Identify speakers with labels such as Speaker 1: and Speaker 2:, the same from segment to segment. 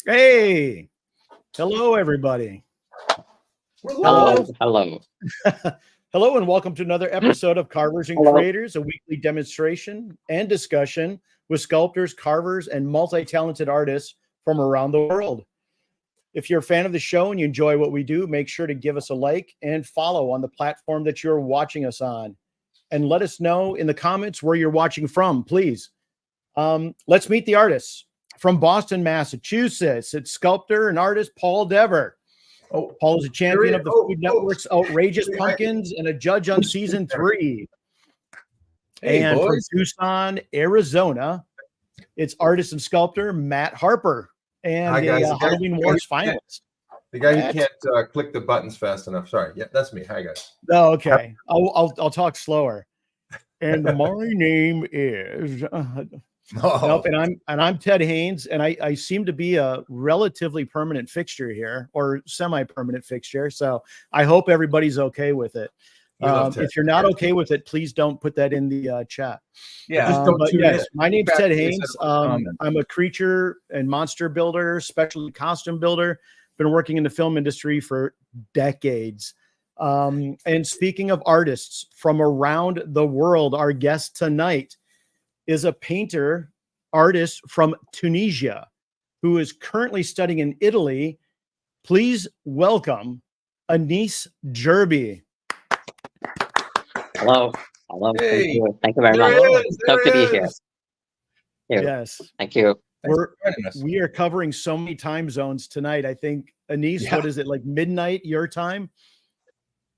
Speaker 1: Hey, hello, everybody.
Speaker 2: Hello. Hello.
Speaker 1: Hello, and welcome to another episode of Carvers and
Speaker 2: Hello.
Speaker 1: Creators, a weekly demonstration and discussion with sculptors, carvers, and multi-talented artists from around the world. If you're a fan of the show and you enjoy what we do, make sure to give us a like and follow on the platform that you're watching us on. And let us know in the comments where you're watching from, please. Let's meet the artists. From Boston, Massachusetts, it's sculptor and artist Paul Dever. Paul is a champion of the Food Network's Outrageous Pumpkins and a judge on season 3.
Speaker 3: Hey,
Speaker 1: and
Speaker 3: boys.
Speaker 1: from Tucson, Arizona, it's artist and sculptor Matt Harper and
Speaker 3: Hi, guys.
Speaker 1: Halloween Wars finalist.
Speaker 3: The guy who can't click the buttons fast enough. Sorry. Yeah, that's me. Hi, guys.
Speaker 1: Oh, okay. I'll talk slower. And my name is nope, and I'm Ted Haynes, and I seem to be a relatively permanent fixture here, or semi-permanent fixture. So I hope everybody's okay with it. If you're not okay with it, please don't put that in the chat.
Speaker 3: Yeah,
Speaker 1: but yes, my name's Ted Haynes. I'm a creature and monster builder, specialty costume builder. Been working in the film industry for decades. And speaking of artists from around the world, our guest tonight is a painter artist from Tunisia who is currently studying in Italy. Please welcome Anis Gerbi.
Speaker 2: Hello. Hello.
Speaker 3: Hey.
Speaker 2: Thank you very much. Love to be here.
Speaker 1: Yes.
Speaker 2: Thank you.
Speaker 1: We are covering so many time zones tonight. I think, Anis, what is it, like midnight your time?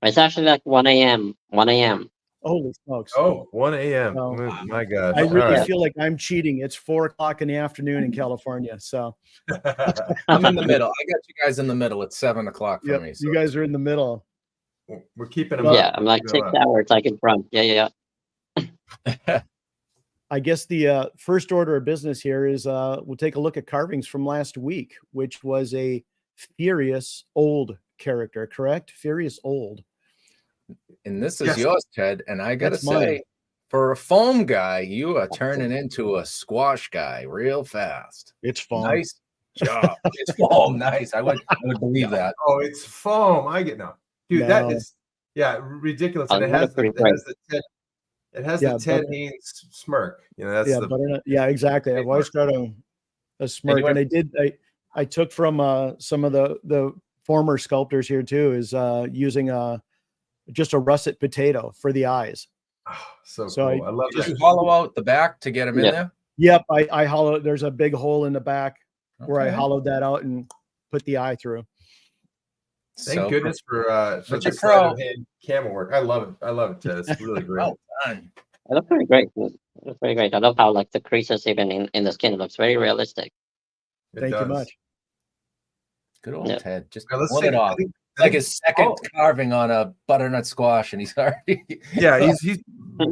Speaker 2: It's actually like 1 a.m. 1 a.m.
Speaker 1: Holy smokes.
Speaker 3: Oh, 1 a.m.
Speaker 1: Oh.
Speaker 3: My God.
Speaker 1: I really feel like I'm cheating. It's 4 o'clock in the afternoon in California. So
Speaker 4: I'm in the middle. I got you guys in the middle. It's 7 o'clock for me. So.
Speaker 1: You guys are in the middle.
Speaker 3: We're keeping them
Speaker 2: Yeah,
Speaker 3: up.
Speaker 2: I'm like 6 hours like in front. Yeah.
Speaker 1: I guess the first order of business here is we'll take a look at carvings from last week, which was a Furious Old character, correct? Furious Old.
Speaker 4: And this is yours, Ted. And I got to say,
Speaker 1: mine.
Speaker 4: for a foam guy, you are turning into a squash guy real fast.
Speaker 1: It's foam.
Speaker 4: Nice job. It's foam. Nice. I would believe that.
Speaker 3: Oh, it's foam. I get no. Dude, that is ridiculous. And it has the Ted Haynes smirk. You know, that's
Speaker 1: butternut. Yeah, exactly. I've always got a smirk. And I took from some of the former sculptors here too, is using just a russet potato for the eyes.
Speaker 3: Oh, so cool. I love
Speaker 4: Just
Speaker 3: that.
Speaker 4: hollow out the back to get them in there.
Speaker 1: Yep, I hollow. There's a big hole in the back where I hollowed that out and put the eye through.
Speaker 3: Thank goodness for
Speaker 4: the sleight of
Speaker 3: hand camera work. I love it, Ted. It's really great.
Speaker 4: Well done.
Speaker 2: It looks pretty great. It looks pretty great. I love how like the creases even in the skin looks very realistic.
Speaker 1: Thank you much.
Speaker 4: Good old Ted. Just
Speaker 3: let's
Speaker 4: pull
Speaker 3: see.
Speaker 4: it off. Like his second carving on a butternut squash, and he's already
Speaker 3: he's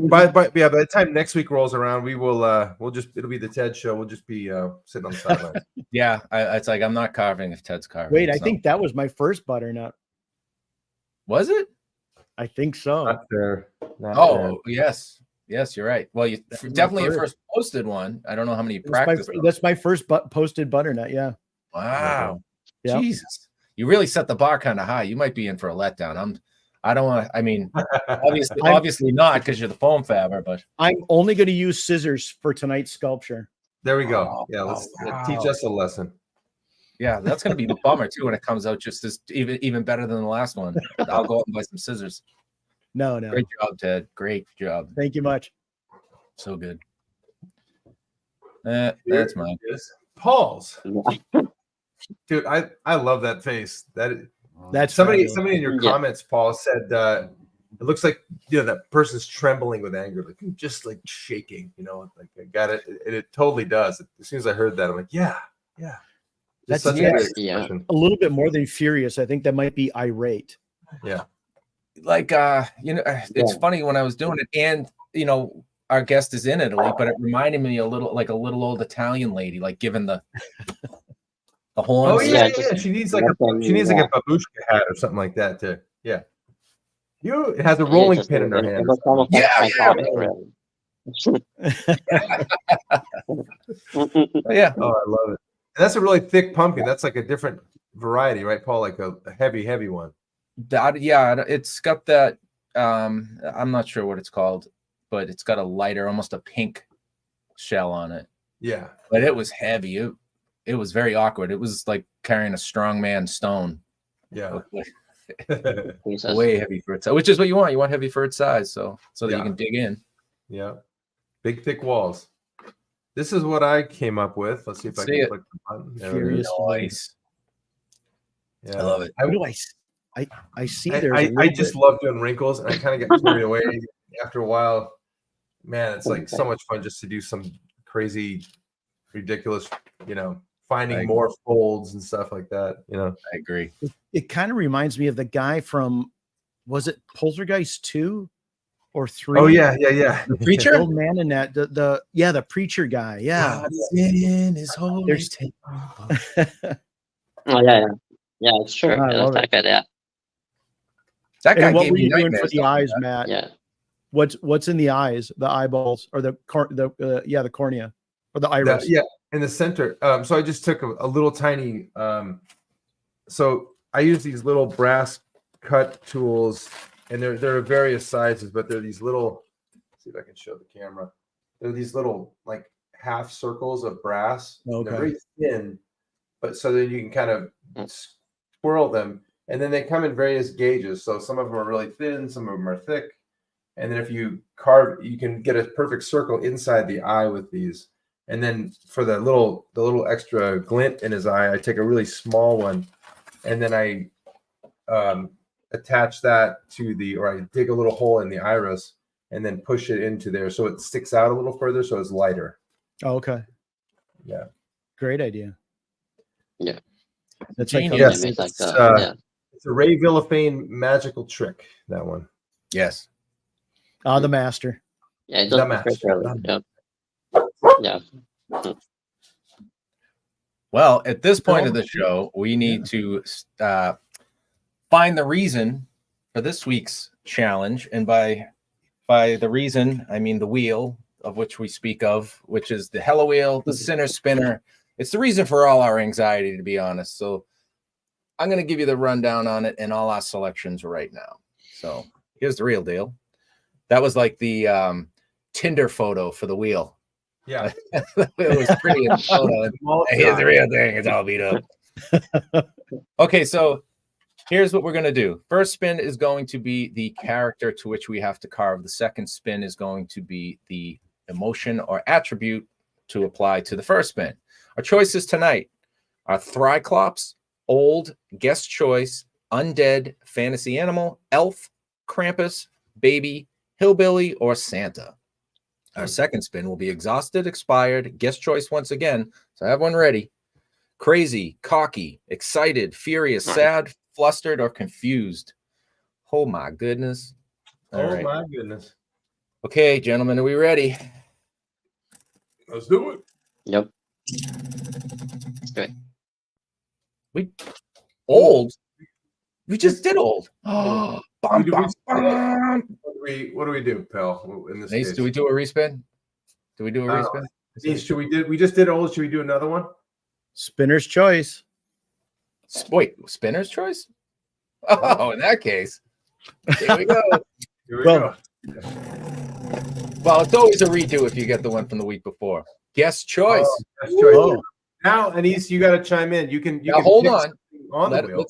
Speaker 3: by the time next week rolls around, it'll be the Ted show. We'll just be sitting on the sidelines.
Speaker 4: It's like I'm not carving if Ted's carving.
Speaker 1: Wait, I think that was my first butternut.
Speaker 4: Was it?
Speaker 1: I think so.
Speaker 3: Not fair.
Speaker 4: Yes, you're right. Well, you definitely your first posted one. I don't know how many you practiced.
Speaker 1: That's my first posted butternut. Yeah.
Speaker 4: Wow.
Speaker 1: Yep.
Speaker 4: Jesus. You really set the bar kind of high. You might be in for a letdown. I don't want to. I mean, obviously not because you're the foam fabber, but
Speaker 1: I'm only going to use scissors for tonight's sculpture.
Speaker 3: There we go. Let's teach us a lesson.
Speaker 4: Yeah, that's going to be the bummer too when it comes out just as even better than the last one. I'll go out and buy some scissors.
Speaker 1: No.
Speaker 4: Great job, Ted. Great job.
Speaker 1: Thank you much.
Speaker 4: So good. That's mine.
Speaker 3: Paul's. Dude, I love that face.
Speaker 1: That's
Speaker 3: somebody in your comments, Paul, said it looks like that person's trembling with anger, like just like shaking. Like I got it. It totally does. As soon as I heard that, I'm like, yeah.
Speaker 1: That's
Speaker 3: such a great expression.
Speaker 1: A little bit more than furious. I think that might be irate.
Speaker 3: Yeah.
Speaker 4: Like it's funny when I was doing it, and our guest is in Italy, but it reminded me a little like a little old Italian lady, like giving the horns.
Speaker 3: Oh yeah. She needs like a babushka hat or something like that too. Yeah. It has a rolling pin in her hand.
Speaker 2: Oh,
Speaker 4: Yeah.
Speaker 3: Oh, I love it. that's a really thick pumpkin. That's like a different variety, right, Paul? Like a heavy one.
Speaker 4: Yeah, it's got that. I'm not sure what it's called, but it's got a lighter, almost a pink shell on it.
Speaker 3: Yeah,
Speaker 4: but it was heavy. It was very awkward. It was like carrying a strongman stone.
Speaker 3: Yeah.
Speaker 4: Way heavy for its size, which is what you want. You want heavy for its size, so that you can dig in.
Speaker 3: Yeah. Big, thick walls. This is what I came up with. Let's see if I can click the button.
Speaker 1: Furious.
Speaker 4: Nice.
Speaker 3: Yeah.
Speaker 4: I love it.
Speaker 1: What do I see there's
Speaker 3: I just love doing wrinkles, and I kind of get carried away after a while. Man, it's like so much fun just to do some crazy, ridiculous, finding more folds and stuff like that.
Speaker 4: I agree.
Speaker 1: It kind of reminds me of the guy from, was it Poltergeist 2 or 3?
Speaker 3: Oh yeah.
Speaker 4: The preacher,
Speaker 1: the old man in that. The preacher guy. Yeah.
Speaker 4: God is in his holy
Speaker 1: There's
Speaker 2: Oh yeah. Yeah, it's true.
Speaker 1: I love
Speaker 2: that guy, yeah.
Speaker 4: That guy
Speaker 1: And what
Speaker 4: gave
Speaker 1: were
Speaker 4: me
Speaker 1: you doing for
Speaker 4: nightmares,
Speaker 1: the eyes, Matt?
Speaker 2: Yeah.
Speaker 1: What's in the eyes, the eyeballs, or the cornea, or the iris?
Speaker 3: In the center. So I just took a little tiny. So I use these little brass cut tools, and they're various sizes, but they're these little. Let's see if I can show the camera. They're these little like half circles of brass.
Speaker 1: Okay.
Speaker 3: They're very thin, but so then you can kind of swirl them, and then they come in various gauges. So some of them are really thin, some of them are thick. And then if you carve, you can get a perfect circle inside the eye with these. And then for the little extra glint in his eye, I take a really small one, and then I attach that to or I dig a little hole in the iris and then push it into there so it sticks out a little further, so it's lighter.
Speaker 1: Oh, okay.
Speaker 3: Yeah.
Speaker 1: Great idea.
Speaker 2: Yeah.
Speaker 1: That's like
Speaker 3: Yes,
Speaker 2: it's
Speaker 3: it's a Ray Villafane magical trick. That one.
Speaker 4: Yes.
Speaker 1: the master.
Speaker 2: Yeah, it
Speaker 3: The
Speaker 2: does
Speaker 3: master.
Speaker 2: Yeah.
Speaker 4: Well, at this point of the show, we need to find the reason for this week's challenge, and by the reason, I mean the wheel of which we speak of, which is the Hello Wheel, the Sinner Spinner. It's the reason for all our anxiety, to be honest. So I'm going to give you the rundown on it and all our selections right now. So here's the real deal. That was like the Tinder photo for the wheel.
Speaker 3: Yeah.
Speaker 4: It was pretty in the photo. Here's the real thing. It's all beat up. Okay, so here's what we're going to do. First spin is going to be the character to which we have to carve. The second spin is going to be the emotion or attribute to apply to the first spin. Our choices tonight are Thryclops, Old, Guest Choice, Undead, Fantasy Animal, Elf, Krampus, Baby, Hillbilly, or Santa. Our second spin will be Exhausted, Expired, Guest Choice once again. So I have one ready. Crazy, Cocky, Excited, Furious, Sad, Flustered, or Confused. Oh my goodness. All right.
Speaker 3: My goodness.
Speaker 4: Okay, gentlemen, are we ready?
Speaker 3: Let's do it.
Speaker 2: Yep.
Speaker 4: Old? We just did old. Oh,
Speaker 3: What do we do, pal? In this
Speaker 4: Ace,
Speaker 3: case?
Speaker 4: do we do a respin? Do we do a respin?
Speaker 3: Ace, we just did old. Should we do another one?
Speaker 1: Spinner's choice.
Speaker 4: Wait, Spinner's choice? Oh, in that case, here we go.
Speaker 3: Here we go.
Speaker 4: Well, it's always a redo if you get the one from the week before. Guest choice.
Speaker 3: Guest choice. Oh. Now, Anise, you got to chime in. You can
Speaker 4: hold on.
Speaker 3: The wheel.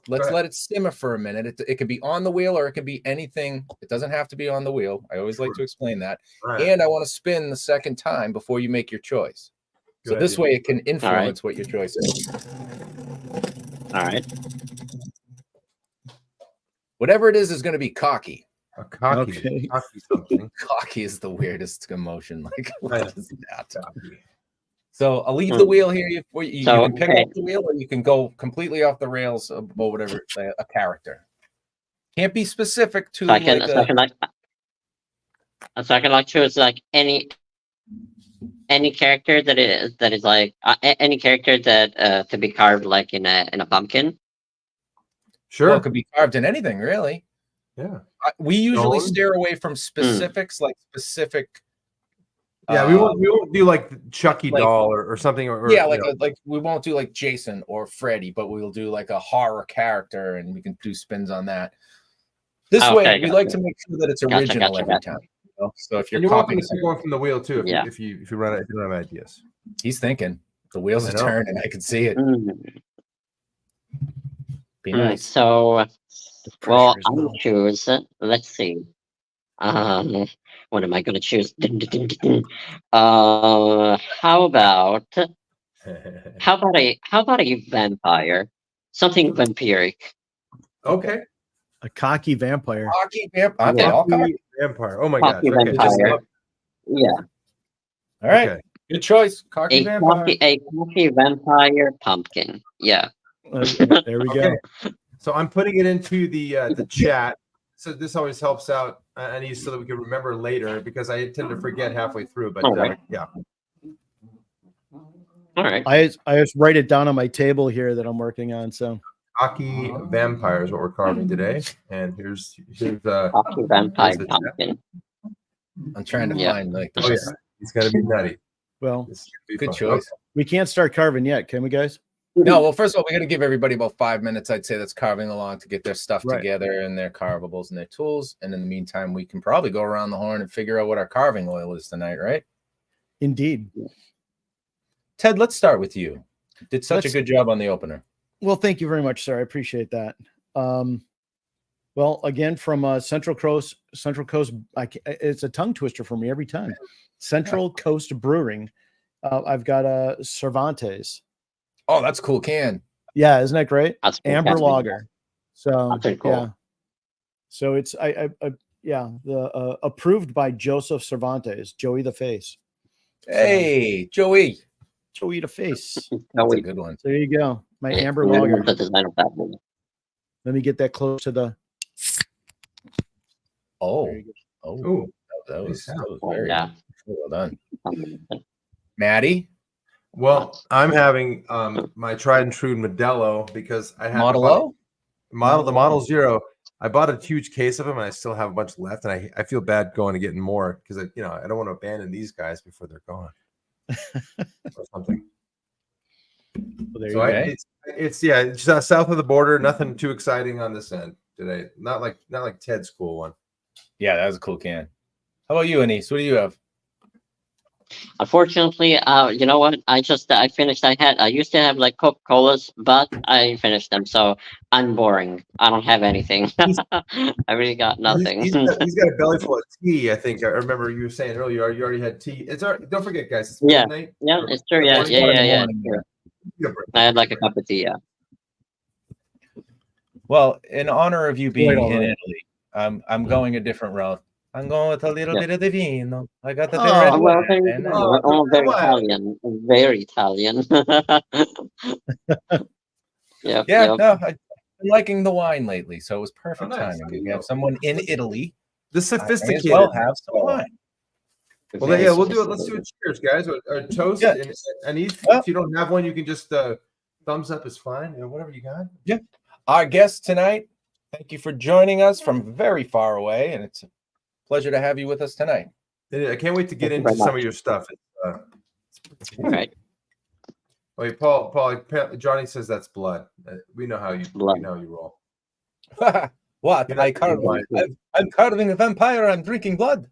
Speaker 4: Let's let it simmer for a minute. It could be on the wheel or it could be anything. It doesn't have to be on the wheel. I always like to explain that. Right. And I want to spin the second time before you make your choice. So this way it can influence what your choice is.
Speaker 2: All right.
Speaker 4: Whatever it is going to be cocky.
Speaker 3: A cocky. Okay. Cocky something.
Speaker 4: Cocky is the weirdest emotion. Like, what is that?
Speaker 3: Cocky.
Speaker 4: So I'll leave the wheel here. You can pick up the wheel, or you can go completely off the rails or whatever, a character. Can't be specific to.
Speaker 2: So I can choose like any character that is like any character that to be carved like in a pumpkin.
Speaker 3: Sure,
Speaker 4: well, it could be carved in anything, really.
Speaker 3: Yeah,
Speaker 4: we usually steer away from specifics, like specific
Speaker 3: Yeah, we won't do like Chucky
Speaker 4: like-
Speaker 3: doll or something. Or
Speaker 4: Yeah,
Speaker 3: you know.
Speaker 4: like we won't do like Jason or Freddy, but we'll do like a horror character, and we can do spins on that. This way,
Speaker 2: Okay,
Speaker 4: we like to make sure that it's original every time. You know? So if
Speaker 3: And
Speaker 4: you're
Speaker 3: you're welcome
Speaker 4: copying,
Speaker 3: to keep going from the wheel too.
Speaker 2: Yeah.
Speaker 3: If you run out of ideas.
Speaker 4: he's thinking the wheels
Speaker 3: I
Speaker 4: are
Speaker 3: know.
Speaker 4: turning. I can see it. Be
Speaker 2: Mm,
Speaker 4: nice.
Speaker 2: So,
Speaker 1: The
Speaker 2: well,
Speaker 1: pressure is
Speaker 2: I'm gonna
Speaker 1: mounting.
Speaker 2: choose. Let's see. What am I gonna choose? How about a vampire? Something vampiric.
Speaker 3: Okay.
Speaker 1: A cocky vampire.
Speaker 4: Cocky vampire. Okay, all cocky.
Speaker 3: Vampire. Oh my gosh.
Speaker 2: Cocky
Speaker 3: Okay.
Speaker 2: vampire. Yeah,
Speaker 4: All right,
Speaker 3: Okay.
Speaker 4: good choice. Cocky vampire.
Speaker 2: a cocky vampire pumpkin. Yeah.
Speaker 1: There we
Speaker 3: Okay.
Speaker 1: go.
Speaker 3: So I'm putting it into the chat. So this always helps out, Anise, so that we can remember later because I tend to forget halfway through. But
Speaker 2: Okay.
Speaker 3: yeah.
Speaker 2: All right.
Speaker 1: I just write it down on my table here that I'm working on. So
Speaker 3: Cocky vampire is what we're carving today. And here's
Speaker 2: Cocky vampire
Speaker 3: the chat.
Speaker 2: pumpkin.
Speaker 4: I'm trying to
Speaker 2: Yeah.
Speaker 4: find like the
Speaker 3: Oh yeah, he's gonna be nutty.
Speaker 1: well,
Speaker 3: This is gonna be
Speaker 4: good
Speaker 3: fun.
Speaker 4: choice.
Speaker 1: we can't start carving yet, can we, guys?
Speaker 4: No, well, first of all, we're gonna give everybody about 5 minutes, I'd say, that's carving along to get their stuff
Speaker 1: Right.
Speaker 4: together and their carvables and their tools. And in the meantime, we can probably go around the horn and figure out what our carving oil is tonight, right?
Speaker 1: Indeed.
Speaker 4: Ted, let's start with you. Did such a
Speaker 1: Let's-
Speaker 4: good job on the opener.
Speaker 1: Well, thank you very much, sir. I appreciate that. Well, again, from Central Coast, it's a tongue twister for me every time. Central Coast Brewing. I've got a Cervantes.
Speaker 4: Oh, that's a cool can.
Speaker 1: Yeah, isn't that great?
Speaker 2: That's
Speaker 1: Amber
Speaker 2: fantastic.
Speaker 1: lager. So
Speaker 2: That's pretty cool.
Speaker 1: yeah. So it's the approved by Joseph Cervantes, Joey the Face.
Speaker 4: Hey, Joey.
Speaker 1: Joey the Face.
Speaker 2: No,
Speaker 4: That's a
Speaker 2: we
Speaker 4: good one.
Speaker 1: There you go. My
Speaker 2: yeah,
Speaker 1: amber
Speaker 2: we
Speaker 1: lager.
Speaker 2: love the design of that one.
Speaker 1: Let me get that close to the.
Speaker 4: Oh,
Speaker 1: There you go.
Speaker 3: Ooh,
Speaker 4: that was
Speaker 2: Oh,
Speaker 4: very
Speaker 2: yeah.
Speaker 4: well done.
Speaker 2: Um,
Speaker 4: Maddie,
Speaker 3: well, I'm having my tried and true Modelo because I have
Speaker 4: Model O?
Speaker 3: the Model Zero. I bought a huge case of them and I still have a bunch left, and I feel bad going and getting more because I don't want to abandon these guys before they're gone or something.
Speaker 1: Well, there
Speaker 3: So
Speaker 1: you go.
Speaker 3: it's just south of the border. Nothing too exciting on this end today. Not like Ted's cool one.
Speaker 4: Yeah, that was a cool can. How about you, Anise? What do you have?
Speaker 2: Unfortunately, you know what? I finished. I used to have like Coca-Colas, but I finished them, so I'm boring. I don't have anything. I really got nothing.
Speaker 3: He's got a belly full of tea. I think I remember you were saying earlier. You already had tea. Don't forget, guys. It's
Speaker 2: Yeah.
Speaker 3: midnight.
Speaker 2: Yeah, it's true. Yeah,
Speaker 3: Morning,
Speaker 2: yeah,
Speaker 3: morning,
Speaker 2: yeah, yeah.
Speaker 4: morning,
Speaker 2: Sure.
Speaker 3: Take a break.
Speaker 2: I had like a cup of tea. Yeah.
Speaker 4: Well, in honor of you being
Speaker 1: Quite
Speaker 4: in
Speaker 1: all right.
Speaker 4: Italy, I'm going a different route. I'm going with a little
Speaker 2: Yeah.
Speaker 4: bit of the vino. I got the
Speaker 1: Oh,
Speaker 4: red
Speaker 2: Oh,
Speaker 4: wine.
Speaker 2: well, there you
Speaker 4: and
Speaker 2: go.
Speaker 3: Oh,
Speaker 2: Oh, very
Speaker 3: come on.
Speaker 2: Italian. Very Italian. Yep.
Speaker 4: Yeah,
Speaker 2: Yep.
Speaker 4: no, I've been liking the wine lately, so it was perfect
Speaker 3: Oh, nice.
Speaker 4: timing. We have someone in Italy.
Speaker 3: The
Speaker 4: I may
Speaker 3: sophisticated.
Speaker 4: as well have some wine.
Speaker 3: Well,
Speaker 2: Very
Speaker 3: yeah, we'll do it. Let's do
Speaker 2: sophisticated.
Speaker 3: it. Cheers, guys. Or toast.
Speaker 4: Yeah.
Speaker 3: And if
Speaker 4: Yeah.
Speaker 3: you don't have one, you can just thumbs up is fine. Whatever you got.
Speaker 4: Our guest tonight, thank you for joining us from very far away, and it's a pleasure to have you with us tonight.
Speaker 3: And I can't wait to get
Speaker 2: Thank you
Speaker 3: into
Speaker 2: very
Speaker 3: some
Speaker 2: much.
Speaker 3: of your stuff.
Speaker 2: All right.
Speaker 3: Wait, Paul. Apparently Johnny says that's blood. We know how you.
Speaker 2: Blood.
Speaker 3: We know how you roll.
Speaker 4: What?
Speaker 3: You're not
Speaker 4: I'm carving a vampire. I'm drinking blood.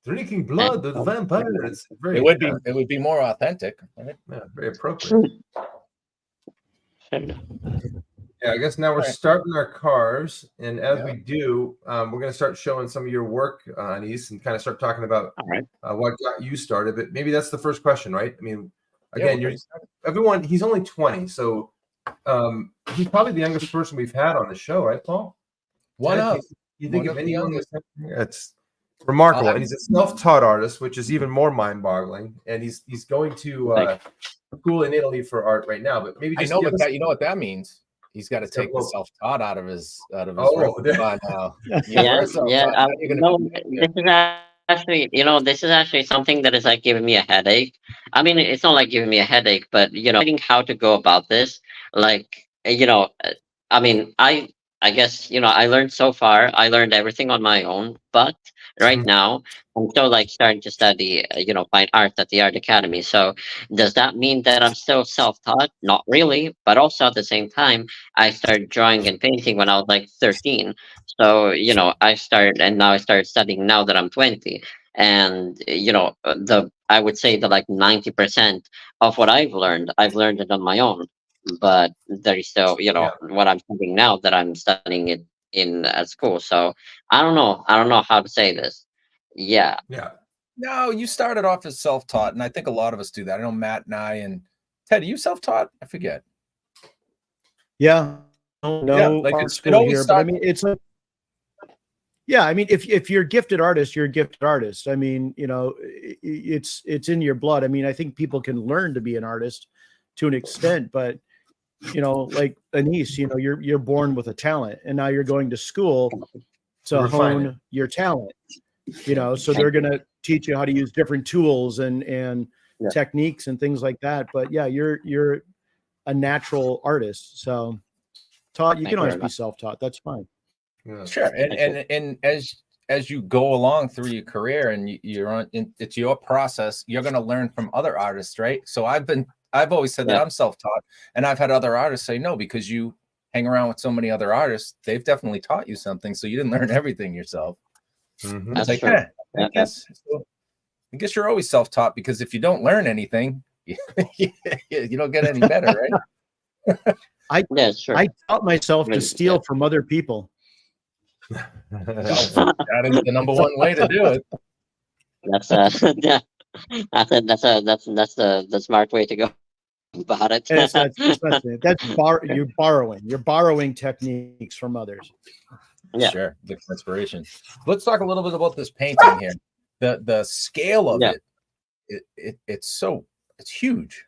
Speaker 3: Drinking blood of the vampire. It's very.
Speaker 4: It would be more authentic, right?
Speaker 3: very appropriate.
Speaker 2: Fair enough.
Speaker 3: Yeah, I guess now we're
Speaker 4: All right.
Speaker 3: starting our carves, and as
Speaker 4: Yeah.
Speaker 3: we do, we're going to start showing some of your work, Anise, and kind of start talking about
Speaker 2: All right.
Speaker 3: what got you started. But maybe that's the first question, right? I mean,
Speaker 4: Yeah,
Speaker 3: again,
Speaker 4: we're
Speaker 3: you're
Speaker 4: pretty excited.
Speaker 3: everyone. He's only 20, so he's probably the youngest person we've had on the show, right, Paul?
Speaker 4: One
Speaker 3: Ted,
Speaker 4: up.
Speaker 3: You think
Speaker 4: One
Speaker 3: of
Speaker 4: of the
Speaker 3: anyone?
Speaker 4: youngest.
Speaker 3: It's remarkable,
Speaker 4: I'll
Speaker 3: and he's a self-taught artist, which is even more mind-boggling. And he's going to school in Italy for art right now. But maybe
Speaker 4: I
Speaker 3: just
Speaker 4: know,
Speaker 3: give
Speaker 4: but
Speaker 3: us-
Speaker 4: that you know what that means. He's got to
Speaker 3: So,
Speaker 4: take the
Speaker 3: well-
Speaker 4: self-taught out of his
Speaker 3: Oh,
Speaker 4: repertoire now.
Speaker 2: Yeah.
Speaker 4: Self-taught,
Speaker 2: Yeah.
Speaker 4: now you're gonna
Speaker 2: No,
Speaker 4: be-
Speaker 2: this is actually, this is actually something that is like giving me a headache. I mean, it's not like giving me a headache, but thinking how to go about this. Like, I mean, I guess, I learned so far. I learned everything on my own, but right
Speaker 3: Mhm.
Speaker 2: now I'm still like starting to study, fine art at the art academy. So does that mean that I'm still self-taught? Not really, but also at the same time, I started drawing and painting when I was like 13. So, I started studying now that I'm 20. And, I would say that like 90% of what I've learned it on my own, but there is still,
Speaker 3: Yeah.
Speaker 2: what I'm studying now that I'm studying it in at school. So I don't know how to say this. Yeah.
Speaker 3: Yeah.
Speaker 4: No, you started off as self-taught, and I think a lot of us do that. I know Matt and I and Ted, are you self-taught? I forget.
Speaker 1: Yeah.
Speaker 4: Yeah,
Speaker 1: No
Speaker 4: like
Speaker 1: art
Speaker 4: it
Speaker 1: school
Speaker 4: always
Speaker 1: here, but I
Speaker 4: starts.
Speaker 1: mean, it's like, yeah, I mean, if you're a gifted artist, you're a gifted artist. I mean, it's in your blood. I mean, I think people can learn to be an artist to an extent, but like Anise, you're born with a talent, and now you're going to school to
Speaker 3: Refine it.
Speaker 1: hone your talent. So they're going to teach you how to use different tools and
Speaker 2: Yeah.
Speaker 1: techniques and things like that. But yeah, you're a natural artist. So taught, you
Speaker 2: Thank
Speaker 1: can
Speaker 2: you
Speaker 1: always
Speaker 2: very
Speaker 1: be
Speaker 2: much.
Speaker 1: self-taught. That's fine.
Speaker 3: Yeah.
Speaker 4: Sure, and as you go along through your career and you're it's your process, you're going to learn from other artists, right? So I've always said that
Speaker 2: Yeah.
Speaker 4: I'm self-taught, and I've had other artists say no, because you hang around with so many other artists, they've definitely taught you something, so you didn't learn everything yourself.
Speaker 3: Mhm.
Speaker 4: It's
Speaker 2: That's
Speaker 4: like,
Speaker 2: true.
Speaker 4: I
Speaker 2: Yeah.
Speaker 4: guess you're always self-taught, because if you don't learn anything, you don't get any better, right?
Speaker 2: Yeah, sure.
Speaker 1: I taught myself to
Speaker 2: Really,
Speaker 1: steal from other people.
Speaker 4: That is the number one way to do it.
Speaker 2: That's yeah. That's the smart way to go about it.
Speaker 1: You're borrowing. You're borrowing techniques from others.
Speaker 2: Yeah.
Speaker 4: Sure, the inspiration. Let's talk a little bit about this painting here. The scale of
Speaker 2: Yeah.
Speaker 4: it's huge.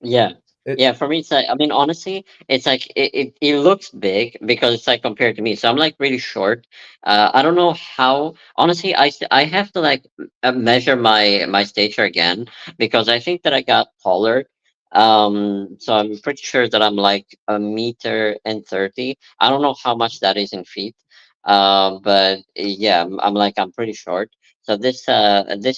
Speaker 2: Yeah.
Speaker 4: It-
Speaker 2: Yeah, for me, it's like, I mean, honestly, it's like it looks big because it's like compared to me. So I'm like really short. I don't know how. Honestly, I have to like measure my stature again because I think that I got taller. So I'm pretty sure that I'm like 1 meter and 30. I don't know how much that is in feet. But yeah, I'm pretty short. So this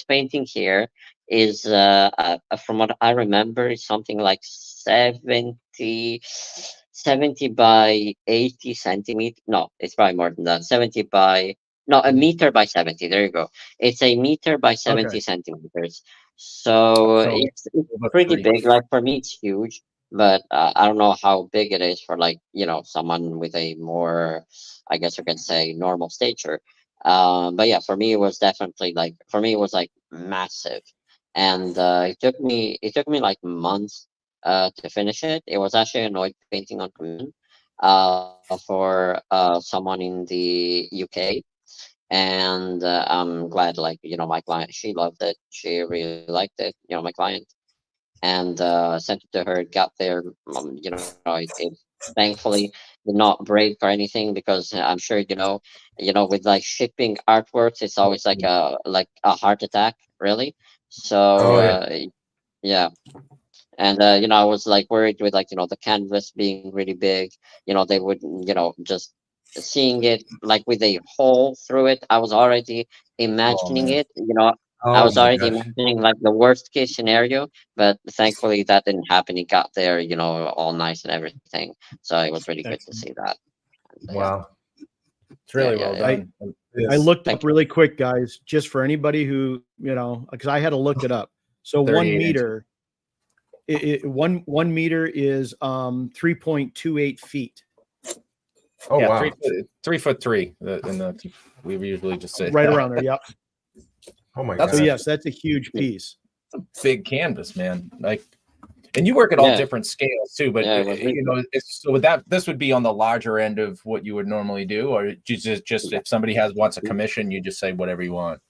Speaker 2: painting here is from what I remember is something like 70 by 80 centimeter. No, it's probably more than that. 70 by no, a meter by 70. There you go. It's a meter by 70
Speaker 1: Okay.
Speaker 2: centimeters. So
Speaker 4: So
Speaker 2: it's
Speaker 4: about
Speaker 2: pretty
Speaker 4: 3.
Speaker 2: big. Like for me, it's huge, but I don't know how big it is for like someone with a more, I guess you can say, normal stature. But yeah, for me it was definitely like massive, and it took me like months to finish it. It was actually an oil painting on commission for someone in the UK, and I'm glad, like, my client, she loved it, she really liked it, my client, and sent it to her. It got there. It thankfully did not break or anything, because I'm sure with like shipping artworks, it's always like a heart attack, really. So
Speaker 3: Oh yeah.
Speaker 2: yeah, and I was like worried with, like, the canvas being really big. They would, just seeing it like with a hole through it. I was already
Speaker 4: Oh
Speaker 2: imagining
Speaker 4: man.
Speaker 2: it. I
Speaker 3: Oh
Speaker 2: was
Speaker 3: my
Speaker 2: already
Speaker 3: gosh.
Speaker 2: imagining like the worst case scenario, but thankfully that didn't happen. It got there, all nice and everything. So it was really good to
Speaker 1: Excellent.
Speaker 2: see that. Yeah,
Speaker 3: Wow.
Speaker 4: It's really
Speaker 2: yeah,
Speaker 4: well
Speaker 2: yeah.
Speaker 4: done.
Speaker 1: I
Speaker 3: Yes.
Speaker 1: looked
Speaker 2: Thank
Speaker 1: up really quick, guys, just for anybody who, because I had to look it up. So 1
Speaker 4: 38 inches.
Speaker 1: meter, one meter is 3.28 feet.
Speaker 3: Oh
Speaker 4: Yeah,
Speaker 3: wow.
Speaker 4: 3'3". We usually just say
Speaker 1: Right
Speaker 4: that.
Speaker 1: around there. Yep.
Speaker 3: Oh my
Speaker 4: That's
Speaker 1: So
Speaker 3: gosh.
Speaker 1: yes, that's a huge piece.
Speaker 4: Big canvas, man. Like, and you work at all
Speaker 2: Yeah.
Speaker 4: different scales too, but
Speaker 2: Yeah, it was really
Speaker 4: so this would be on the larger end of what you would normally do, or you just if somebody wants a commission, you just say whatever you want.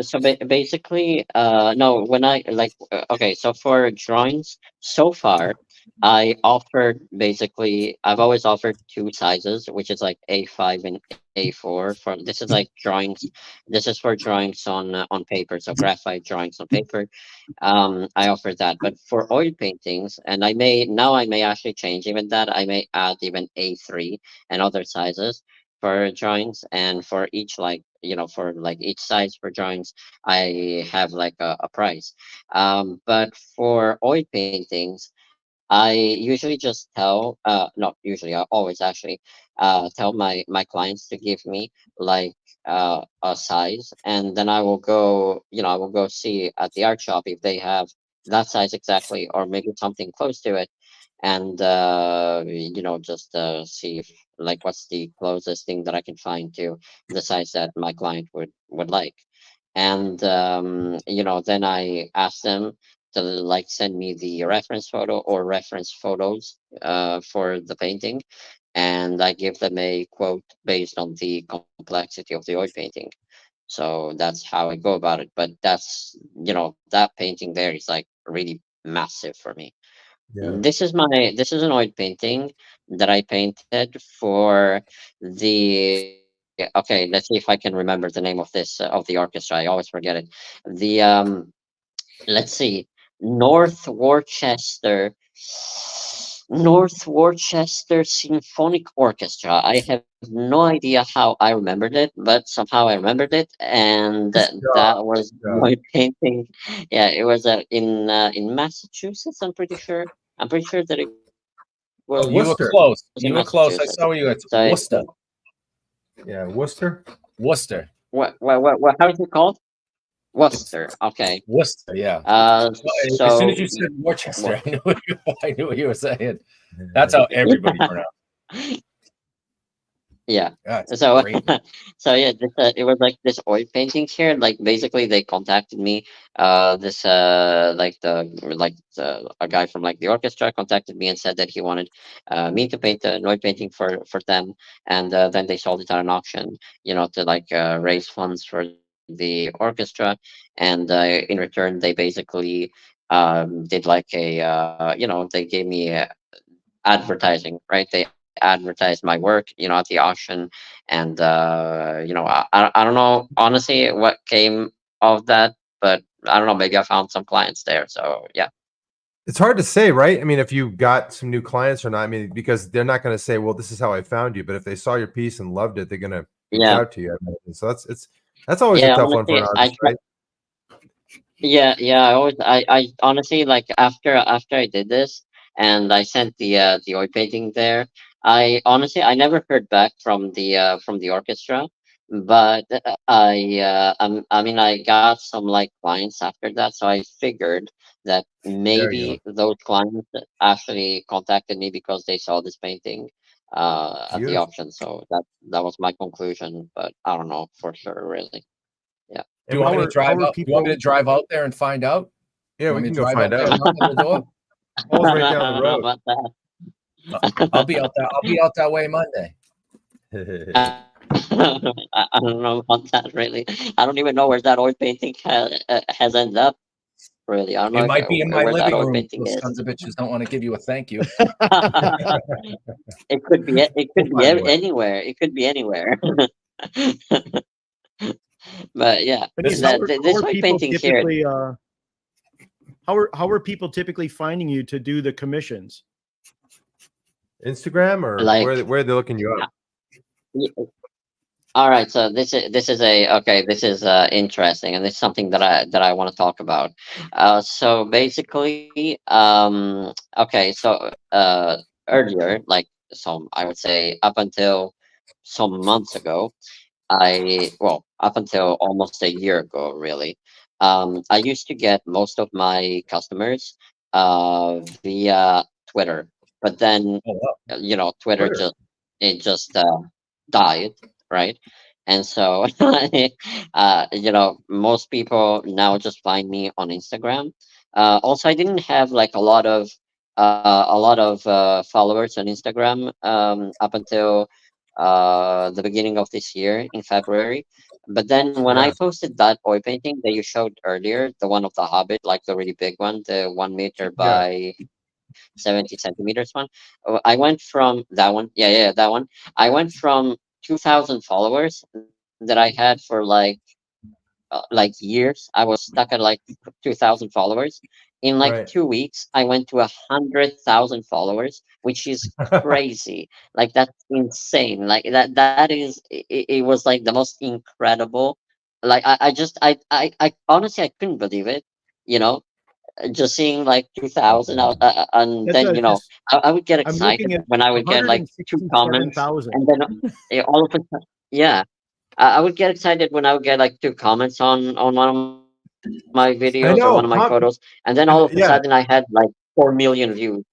Speaker 2: So basically, no, when I like, okay, so for drawings, so far, I've always offered two sizes, which is like A5 and A4 for this is like drawings. This is for drawings on paper, so graphite drawings on paper. I offer that, but for oil paintings, and I may actually change even that. I may add even A3 and other sizes for drawings, and for each like for like each size for drawings, I have like a price. But for oil paintings, I usually just tell, not usually, I always actually tell my clients to give me like a size, and then I will go, I will go see at the art shop if they have that size exactly, or maybe something close to it, and just see if like what's the closest thing that I can find to the size that my client would like, and then I ask them to like send me the reference photo or reference photos for the painting, and I give them a quote based on the complexity of the oil painting. So that's how I go about it. But that's that painting there is like really massive for me.
Speaker 3: Yeah.
Speaker 2: This is an oil painting that I painted for the okay, let's see if I can remember the name of this of the orchestra. I always forget it. The let's see, North Worcester North Worcester Symphonic Orchestra. I have no idea how I remembered it, but somehow I remembered it, and
Speaker 3: Good job.
Speaker 2: that was
Speaker 3: Good job.
Speaker 2: my painting. Yeah, it was in Massachusetts. I'm pretty sure. I'm pretty sure that it was in Massachusetts.
Speaker 4: You were
Speaker 3: Worcester.
Speaker 4: close.
Speaker 2: So,
Speaker 4: You were close. I saw you at
Speaker 2: so
Speaker 4: Worcester.
Speaker 3: Yeah, Worcester.
Speaker 4: Worcester.
Speaker 2: what how is it called? Worcester. Okay.
Speaker 4: Worcester, yeah. As soon as
Speaker 2: So
Speaker 4: you said Worcester,
Speaker 2: what?
Speaker 4: I knew what you were saying. That's how everybody pronounced.
Speaker 2: Yeah.
Speaker 4: That's
Speaker 2: So
Speaker 4: great.
Speaker 2: so yeah, it was like this oil painting here. Like basically, they contacted me. This a guy from like the orchestra contacted me and said that he wanted me to paint an oil painting for them, and then they sold it at an auction. To like raise funds for the orchestra, and in return, they basically did like they gave me advertising, right? They advertised my work, at the auction, and I don't know honestly what came of that, but I don't know. Maybe I found some clients there. So yeah,
Speaker 3: It's hard to say, right? I mean, if you got some new clients or not. I mean, because they're not going to say, "Well, this is how I found you." But if they saw your piece and loved it, they're going to reach
Speaker 2: yeah,
Speaker 3: out to you. I imagine. So that's always a
Speaker 2: yeah.
Speaker 3: tough one for an
Speaker 2: Honestly,
Speaker 3: artist, right?
Speaker 2: yeah. I honestly like after I did this and I sent the oil painting there. I never heard back from the orchestra, but I mean I got some like clients after that, so I figured that
Speaker 3: There you go.
Speaker 2: maybe those clients actually contacted me because they saw this painting at the
Speaker 3: Beautiful.
Speaker 2: auction. So that was my conclusion, but I don't know for sure really. Yeah.
Speaker 4: Do
Speaker 3: And
Speaker 4: you want me to
Speaker 1: How
Speaker 4: drive
Speaker 1: are
Speaker 4: out? Do you want me
Speaker 1: people?
Speaker 4: to drive out there and find out?
Speaker 3: yeah,
Speaker 4: You
Speaker 3: we
Speaker 4: want me
Speaker 3: can
Speaker 4: to
Speaker 3: go
Speaker 4: drive
Speaker 3: find
Speaker 4: out there
Speaker 3: out.
Speaker 4: and knock on the door?
Speaker 3: Paul's right
Speaker 2: I
Speaker 3: down the
Speaker 2: don't know
Speaker 3: road.
Speaker 2: about that.
Speaker 4: I'll be out there. I'll be out that way Monday.
Speaker 2: I don't know about that really. I don't even know where that oil painting has ended up. Really, I don't know
Speaker 4: It might be in my
Speaker 2: where that
Speaker 4: living
Speaker 2: oil
Speaker 4: room.
Speaker 2: painting
Speaker 4: Those
Speaker 2: is.
Speaker 4: sons of bitches don't want to give you a thank you.
Speaker 2: It could be. It
Speaker 3: We'll
Speaker 2: could be
Speaker 3: find a way.
Speaker 2: anywhere. It could be anywhere. But yeah,
Speaker 1: Denise, how
Speaker 2: this
Speaker 1: are
Speaker 2: oil
Speaker 1: people
Speaker 2: painting here.
Speaker 1: typically how are people typically finding you to do the commissions?
Speaker 3: Instagram or
Speaker 2: Like,
Speaker 3: where are they looking you up?
Speaker 2: y- all right. So this is interesting, and this is something that I want to talk about. So basically, okay. So earlier, like some, I would say up until some months ago, up until almost a year ago, really. I used to get most of my customers via Twitter, but then
Speaker 4: Oh, wow.
Speaker 2: Twitter
Speaker 3: Twitter.
Speaker 2: just died, right? And so most people now just find me on Instagram. Also, I didn't have like a lot of followers on Instagram up until the beginning of this year in February. But then when I
Speaker 3: Yeah.
Speaker 2: posted that oil painting that you showed earlier, the one of the Hobbit, like the really big one, the 1 meter
Speaker 3: Yeah.
Speaker 2: by 70 centimeters one, I went from that one. Yeah, that one. I went from 2,000 followers that I had for like years. I was stuck at like 2,000 followers. In like
Speaker 3: Right.
Speaker 2: 2 weeks, I went to 100,000 followers, which is crazy. Like that's insane. Like that is it was like the most incredible. Like I honestly I couldn't believe it. You know, just seeing like 2,000 and
Speaker 1: That's
Speaker 2: then
Speaker 1: just.
Speaker 2: I would get
Speaker 1: I'm
Speaker 2: excited
Speaker 1: looking at
Speaker 2: when I would get like two comments,
Speaker 1: 167,000.
Speaker 2: and then all of a sudden, yeah, I would get excited when I would get like two comments on one of my videos or one of my photos,
Speaker 3: I know.
Speaker 2: and then all of a sudden I had
Speaker 3: Yeah.
Speaker 2: like 4 million views.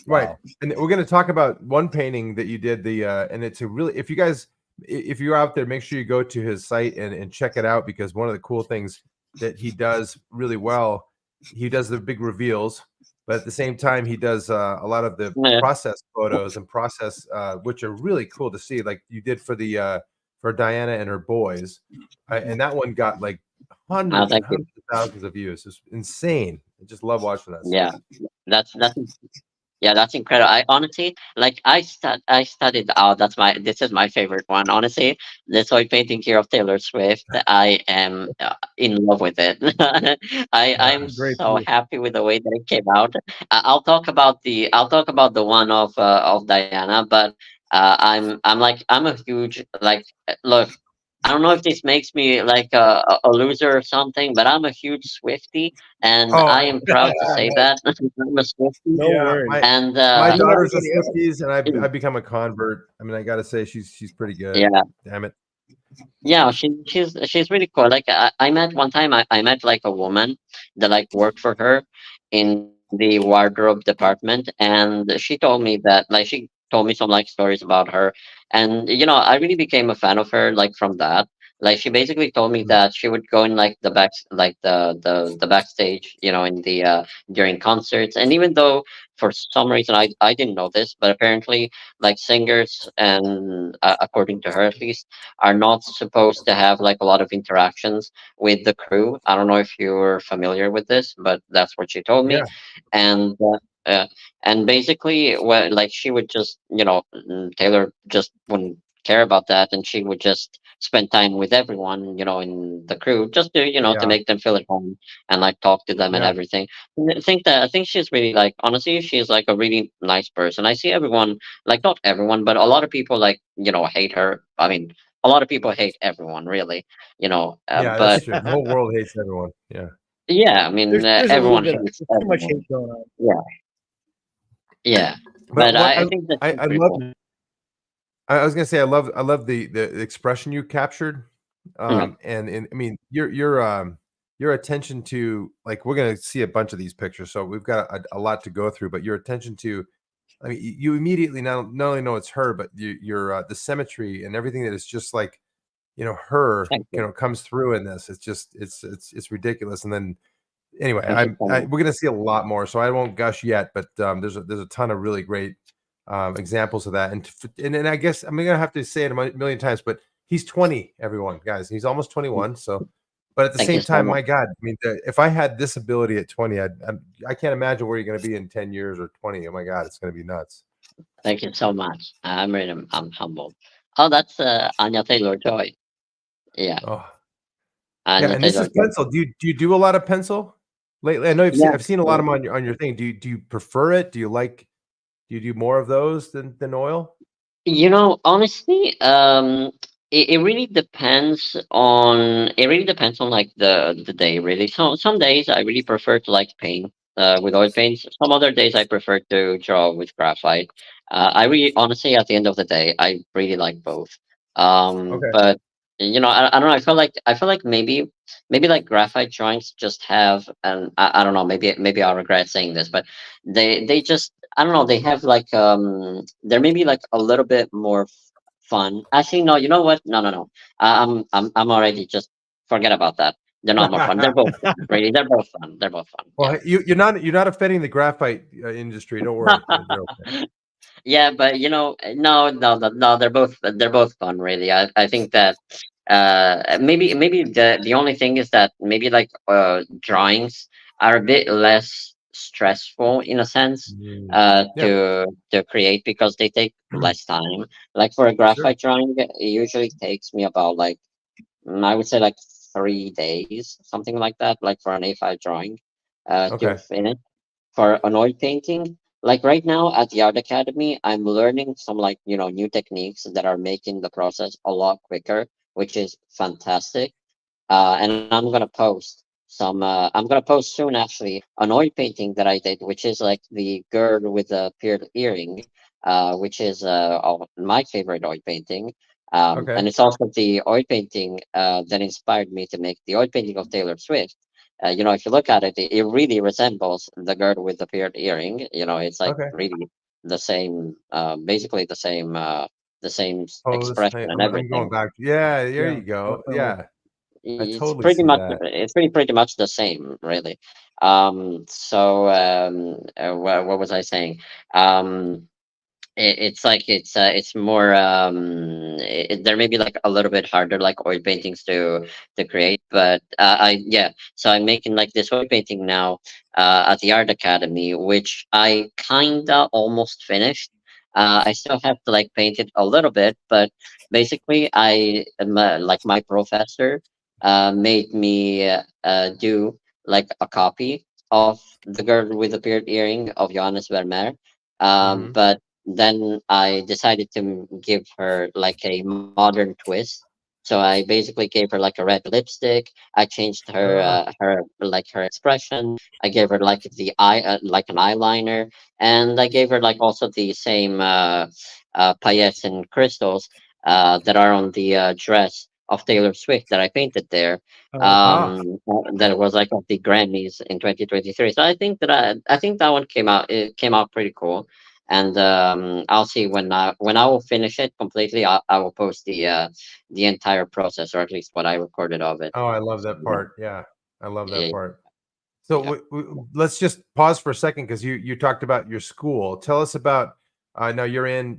Speaker 3: Right.
Speaker 4: Wow.
Speaker 3: And we're going to talk about one painting that you did and it's a really, if you guys, if you're out there, make sure you go to his site and check it out, because one of the cool things that he does really well, he does the big reveals, but at the same time, he does a lot of the
Speaker 2: Yeah.
Speaker 3: process photos and process, which are really cool to see. Like you did for Diana and her boys. And that one got like hundreds and
Speaker 2: Thank you.
Speaker 3: hundreds of thousands of views. It's insane. I just love watching that
Speaker 2: Yeah,
Speaker 3: stuff.
Speaker 2: that's yeah, that's incredible. I honestly like I studied that's my this is my favorite one. Honestly, the soil painting here of Taylor Swift. I am in love with it.
Speaker 3: Yeah.
Speaker 2: I'm
Speaker 1: Great
Speaker 2: so
Speaker 1: piece.
Speaker 2: happy with the way that it came out. I'll talk about the one of Diana, but I'm a huge like look. I don't know if this makes me like a loser or something, but I'm a huge Swiftie, and
Speaker 3: Oh,
Speaker 2: I am proud to say
Speaker 3: nice.
Speaker 2: that I'm a Swiftie.
Speaker 1: No
Speaker 3: Yeah,
Speaker 1: worries.
Speaker 2: And
Speaker 3: my
Speaker 1: I mean,
Speaker 3: daughter's a
Speaker 1: everybody else.
Speaker 3: Swifties, and I've become a convert. I mean, I gotta say she's pretty good.
Speaker 2: yeah,
Speaker 3: Damn it.
Speaker 2: yeah, she's really cool. Like I met one time, I met like a woman that like worked for her in the wardrobe department, and she told me that like she told me some like stories about her, and I really became a fan of her like from that. Like she basically told me
Speaker 3: Mhm.
Speaker 2: that she would go in like the back, like the backstage, in the during concerts, and even though for some reason I didn't know this, but apparently like singers and according to her at least are not supposed to have like a lot of interactions with the crew. I don't know if you're familiar with this, but that's what she told
Speaker 3: Yeah,
Speaker 2: me. And and basically, well, like she would just, Taylor just wouldn't care about that, and she would just spend time with everyone, in the crew, just to, to
Speaker 3: yeah,
Speaker 2: make them feel at home and like talk to them and
Speaker 3: yeah,
Speaker 2: everything. And I think she's really like honestly, she's like a really nice person. I see everyone, like not everyone, but a lot of people like hate her. I mean, a lot of people hate everyone, really,
Speaker 3: yeah. That's
Speaker 2: but
Speaker 3: true. The whole world hates everyone. Yeah,
Speaker 2: yeah, I mean,
Speaker 1: There's a little
Speaker 2: everyone
Speaker 1: bit.
Speaker 2: hates
Speaker 1: There's too much
Speaker 2: everyone.
Speaker 1: hate going on.
Speaker 2: Yeah, yeah,
Speaker 3: but
Speaker 2: but
Speaker 3: what
Speaker 2: I think that's
Speaker 3: I
Speaker 2: pretty
Speaker 3: love.
Speaker 2: cool.
Speaker 3: I was gonna say I love the expression you captured,
Speaker 2: Mhm.
Speaker 3: and I mean your attention to, like, we're gonna see a bunch of these pictures, so we've got a lot to go through. But your attention to, I mean, you immediately not only know it's her, but your the symmetry and everything that is just like, her,
Speaker 2: Thank you.
Speaker 3: comes through in this. It's just it's ridiculous. And then anyway,
Speaker 2: Thank you so much.
Speaker 3: we're gonna see a lot more, so I won't gush yet. But there's a ton of really great examples of that. And I guess I'm gonna have to say it a million times, but he's 20, everyone, guys. He's almost 21. So, but at the
Speaker 2: Thank you
Speaker 3: same
Speaker 2: so
Speaker 3: time,
Speaker 2: much.
Speaker 3: my God, I mean, if I had this ability at 20, I can't imagine where you're gonna be in 10 years or 20. Oh my God, it's gonna be nuts.
Speaker 2: Thank you so much. I'm humbled. Oh, that's Anya Taylor Joy. Yeah,
Speaker 3: Oh yeah,
Speaker 2: Anya
Speaker 3: and this
Speaker 2: Taylor
Speaker 3: is
Speaker 2: Joy.
Speaker 3: pencil. Do you do a lot of pencil lately? I know
Speaker 2: Yeah.
Speaker 3: I've seen a lot of them on your thing. Do you prefer it? Do you do more of those than oil?
Speaker 2: Honestly, it really depends on like the day really. Some days I really prefer to like paint with oil paints. Some other days I prefer to draw with graphite. I really honestly at the end of the day I really like both.
Speaker 3: Okay.
Speaker 2: But I don't know. I feel like maybe like graphite drawings just have, and I don't know, maybe I'll regret saying this, but they just, I don't know, they have like they're maybe like a little bit more fun. Actually, no, you know what? No. I'm already just forget about that. They're not more fun. They're both fun. Really, they're both fun. They're both fun. Yeah.
Speaker 3: Well, you're not offending the graphite industry. Don't worry. You're okay.
Speaker 2: Yeah, but no, they're both fun. Really, I think that maybe the only thing is that maybe like drawings are a bit less stressful in a sense
Speaker 3: Yeah,
Speaker 2: to create because they take less time. Like for a
Speaker 3: sure.
Speaker 2: graphite drawing, it usually takes me about like I would say like 3 days, something like that, like for an A5 drawing to
Speaker 3: Okay.
Speaker 2: finish. For an oil painting, like right now at the Art Academy, I'm learning some like, new techniques that are making the process a lot quicker, which is fantastic. And I'm gonna post soon actually an oil painting that I did, which is like the girl with the pearl earring, which is my favorite oil painting.
Speaker 3: Okay.
Speaker 2: And it's also the oil painting that inspired me to make the oil painting of Taylor Swift. If you look at it, it really resembles the girl with the pearl earring. It's like
Speaker 3: Okay.
Speaker 2: really the same, basically the same
Speaker 3: Pose.
Speaker 2: expression
Speaker 3: Hey,
Speaker 2: and
Speaker 3: I'm going
Speaker 2: everything.
Speaker 3: back. Yeah, there
Speaker 1: Yeah,
Speaker 3: you go.
Speaker 1: definitely.
Speaker 3: Yeah, I
Speaker 2: It's
Speaker 3: totally
Speaker 2: pretty
Speaker 3: see
Speaker 2: much
Speaker 3: that.
Speaker 2: pretty much the same, really. What was I saying? um it's like it's more there may be like a little bit harder like oil paintings to create, but I yeah, so I'm making like this oil painting now at the Art Academy, which I kinda almost finished. I still have to like paint it a little bit, but basically I am, like my professor made me do like a copy of the girl with the beard earring of Johannes Vermeer.
Speaker 3: Hmm.
Speaker 2: But then I decided to give her like a modern twist. So I basically gave her like a red lipstick. I changed
Speaker 3: Oh,
Speaker 2: her expression. I gave her like the eye like an eyeliner, and I gave her like also the same paillettes and crystals that are on the dress of Taylor Swift that I painted there.
Speaker 3: ah,
Speaker 2: That was like at the Grammys in 2023. So I think that one came out pretty cool, and I'll see when I will finish it completely. I will post the entire process, or at least what I recorded of it.
Speaker 3: oh, I love
Speaker 2: So,
Speaker 3: that part. Yeah, I love that
Speaker 2: yeah,
Speaker 3: part. So
Speaker 2: yeah,
Speaker 3: let's just pause for a second because you talked about your school. Tell us about. Now you're in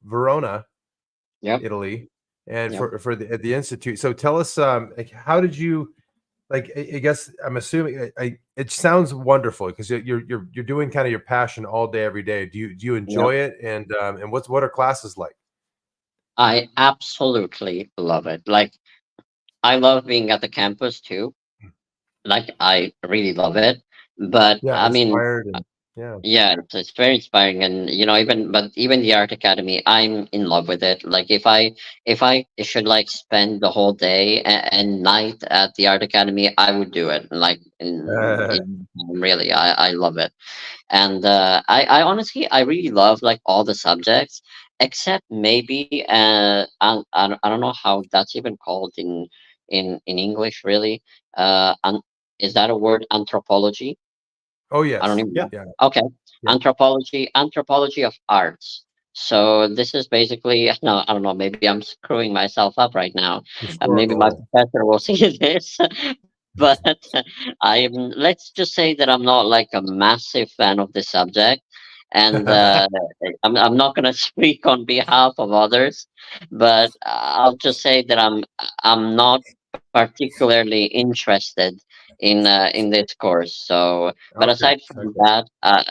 Speaker 3: Verona,
Speaker 2: yep,
Speaker 3: Italy, and
Speaker 2: yep.
Speaker 3: for the at the institute. So tell us, like, how did you like? I guess I'm assuming it sounds wonderful because you're doing kind of your passion all day every day. Do you
Speaker 2: Yep.
Speaker 3: enjoy it? And what are classes like?
Speaker 2: I absolutely love it. Like I love being at the campus too. Like I really love it. But
Speaker 3: Yeah,
Speaker 2: I mean,
Speaker 3: inspired and yeah.
Speaker 2: yeah, it's very inspiring, and even the art academy, I'm in love with it. Like if I should like spend the whole day and night at the art academy, I would do it. Like really, I love it. And I honestly I really love like all the subjects except maybe I don't know how that's even called in English really. Is that a word, anthropology?
Speaker 3: Oh
Speaker 2: I don't
Speaker 3: yes,
Speaker 2: even
Speaker 1: Yeah.
Speaker 2: know.
Speaker 3: yeah,
Speaker 2: Okay,
Speaker 3: yeah.
Speaker 2: anthropology of arts. So this is basically no, I don't know. Maybe I'm screwing myself up right now. Maybe my
Speaker 3: Historical.
Speaker 2: professor will see this, but Let's just say that I'm not like a massive fan of the subject, and I'm not gonna speak on behalf of others, but I'll just say that I'm not particularly interested in this course. So, but
Speaker 3: Okay,
Speaker 2: aside from
Speaker 3: okay.
Speaker 2: that,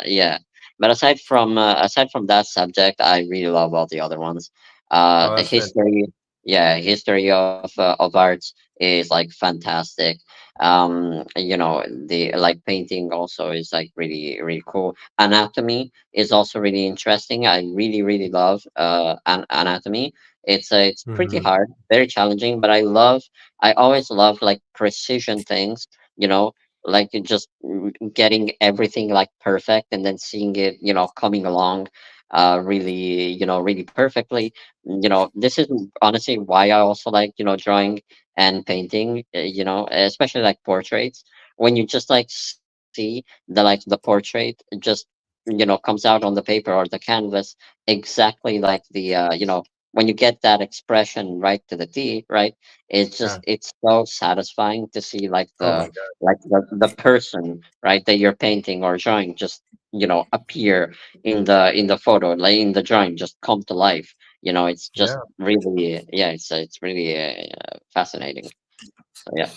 Speaker 2: yeah. But aside from that subject, I really love all the other ones.
Speaker 3: Oh, that's
Speaker 2: History,
Speaker 3: fantastic.
Speaker 2: yeah, history of arts is like fantastic. The like painting also is like really really cool. Anatomy is also really interesting. I really really love anatomy. It's pretty
Speaker 3: Mhm.
Speaker 2: hard, very challenging, but I always love like precision things, like you just getting everything like perfect and then seeing it, coming along really, really perfectly. This is honestly why I also like, drawing and painting, especially like portraits. When you just like see the portrait just, comes out on the paper or the canvas exactly like when you get that expression right to the T, right?
Speaker 3: Yeah.
Speaker 2: It's so satisfying to see like
Speaker 3: Oh my
Speaker 2: the
Speaker 3: god.
Speaker 2: like the person, right, that you're painting or drawing just, appear in the photo, like in the drawing, just come to life. It's just
Speaker 3: Yeah.
Speaker 2: really, yeah, it's really fascinating. So yeah.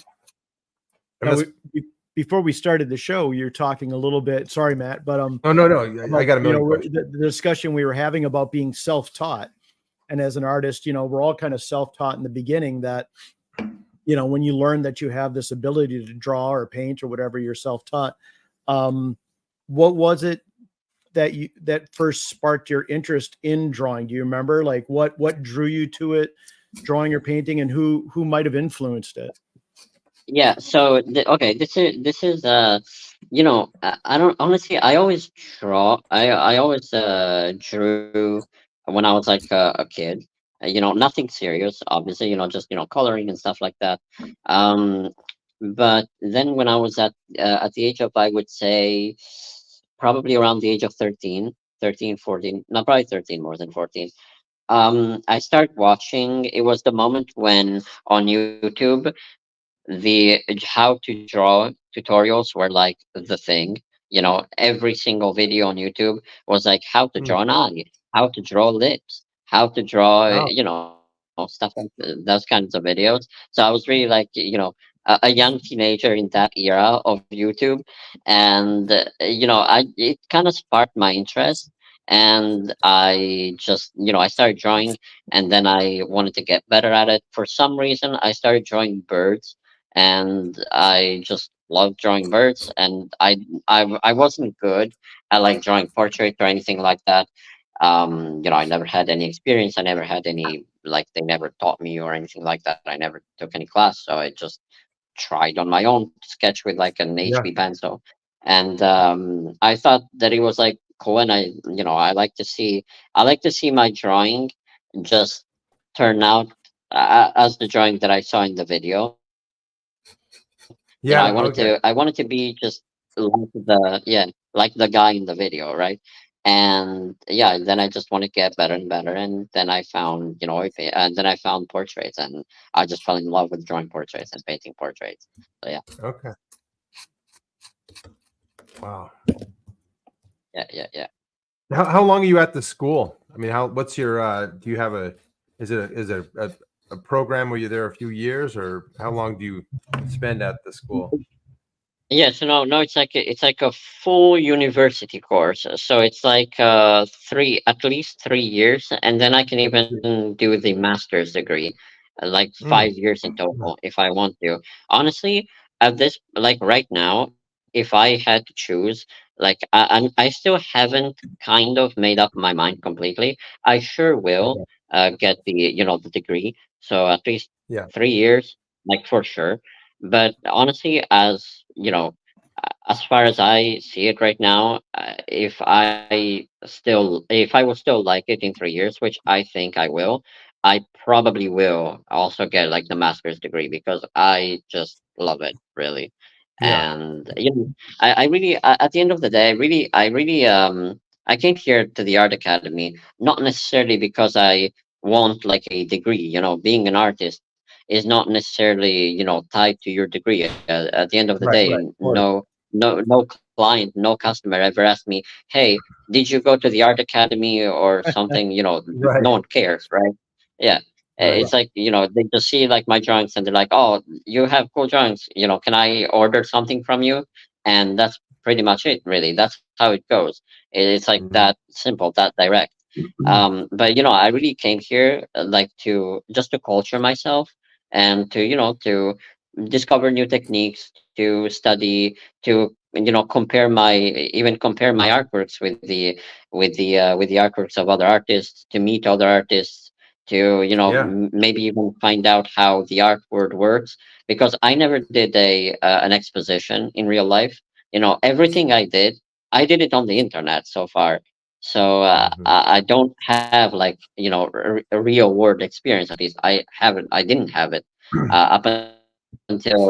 Speaker 3: And
Speaker 1: Yeah,
Speaker 3: that's
Speaker 1: we before we started the show, you're talking a little bit. Sorry, Matt, but
Speaker 3: Oh no, I got a million questions.
Speaker 1: the discussion we were having about being self-taught, and as an artist, we're all kind of self-taught in the beginning. That when you learn that you have this ability to draw or paint or whatever, you're self-taught. What was it that first sparked your interest in drawing? Do you remember, like what drew you to it, drawing or painting, and who might have influenced it?
Speaker 2: Yeah. So okay, this is I don't honestly. I always draw. I always drew when I was like a kid. Nothing serious, obviously. Just coloring and stuff like that. Um, but then when I was at the age of, I would say, probably around the age of 13, 14, not probably 13, more than 14. I started watching. It was the moment when on YouTube the how to draw tutorials were like the thing. Every single video on YouTube was like how to draw an eye, how to draw lips, how to draw,
Speaker 3: Oh,
Speaker 2: stuff like those kinds of videos. So I was really like, a young teenager in that era of YouTube, and I it kind of sparked my interest, and I just, I started drawing, and then I wanted to get better at it. For some reason, I started drawing birds, and I just loved drawing birds. And I wasn't good at like drawing portraits or anything like that. I never had any experience. I never had any, like, they never taught me or anything like that. I never took any class, so I just tried on my own to sketch with like an
Speaker 3: yeah,
Speaker 2: HB pencil. And I thought that it was like cool, and I like to see my drawing just turn out as the drawing that I saw in the video.
Speaker 3: yeah. Okay.
Speaker 2: I wanted to be just like like the guy in the video, right? And yeah, then I just want to get better and better, and then I found, and then I found portraits, and I just fell in love with drawing portraits and painting portraits. So yeah,
Speaker 3: Okay. Wow.
Speaker 2: yeah.
Speaker 3: How long are you at the school? I mean, what's your do you have is it a program where you're there a few years, or how long do you spend at the school?
Speaker 2: Yeah, so no, it's like a full university course. So it's like at least 3 years, and then I can even do the master's degree, like
Speaker 3: Mm,
Speaker 2: 5 years in total if I want to. Honestly, at this, like right now, if I had to choose, like I still haven't kind of made up my mind completely. I sure will get the degree. So at least
Speaker 3: yeah.
Speaker 2: 3 years, like for sure. But honestly, as far as I see it right now, if I will still like it in 3 years, which I think I will, I probably will also get like the master's degree because I just love it, really.
Speaker 3: Yeah.
Speaker 2: And I really, at the end of the day, I came here to the art academy not necessarily because I want like a degree. Being an artist is not necessarily tied to your degree. At the end of the
Speaker 3: Right.
Speaker 2: day,
Speaker 3: Right. Of course.
Speaker 2: no client, no customer ever asked me, hey, did you go to the art academy or something?
Speaker 3: Right.
Speaker 2: No one cares, right? Yeah.
Speaker 3: Right.
Speaker 2: It's like, they just see like my drawings and they're like, oh, you have cool drawings, can I order something from you? And that's pretty much it, really. That's how it goes. It's like
Speaker 3: Mhm.
Speaker 2: that simple, that direct. But I really came here like to just to culture myself, and to discover new techniques, to study, to compare my artworks with the artworks of other artists, to meet other artists, to
Speaker 3: Yeah.
Speaker 2: maybe even find out how the art world works, because I never did an exposition in real life. Everything I did it on the internet so far. So
Speaker 3: Mhm.
Speaker 2: I don't have like a real world experience. At least I didn't have it up until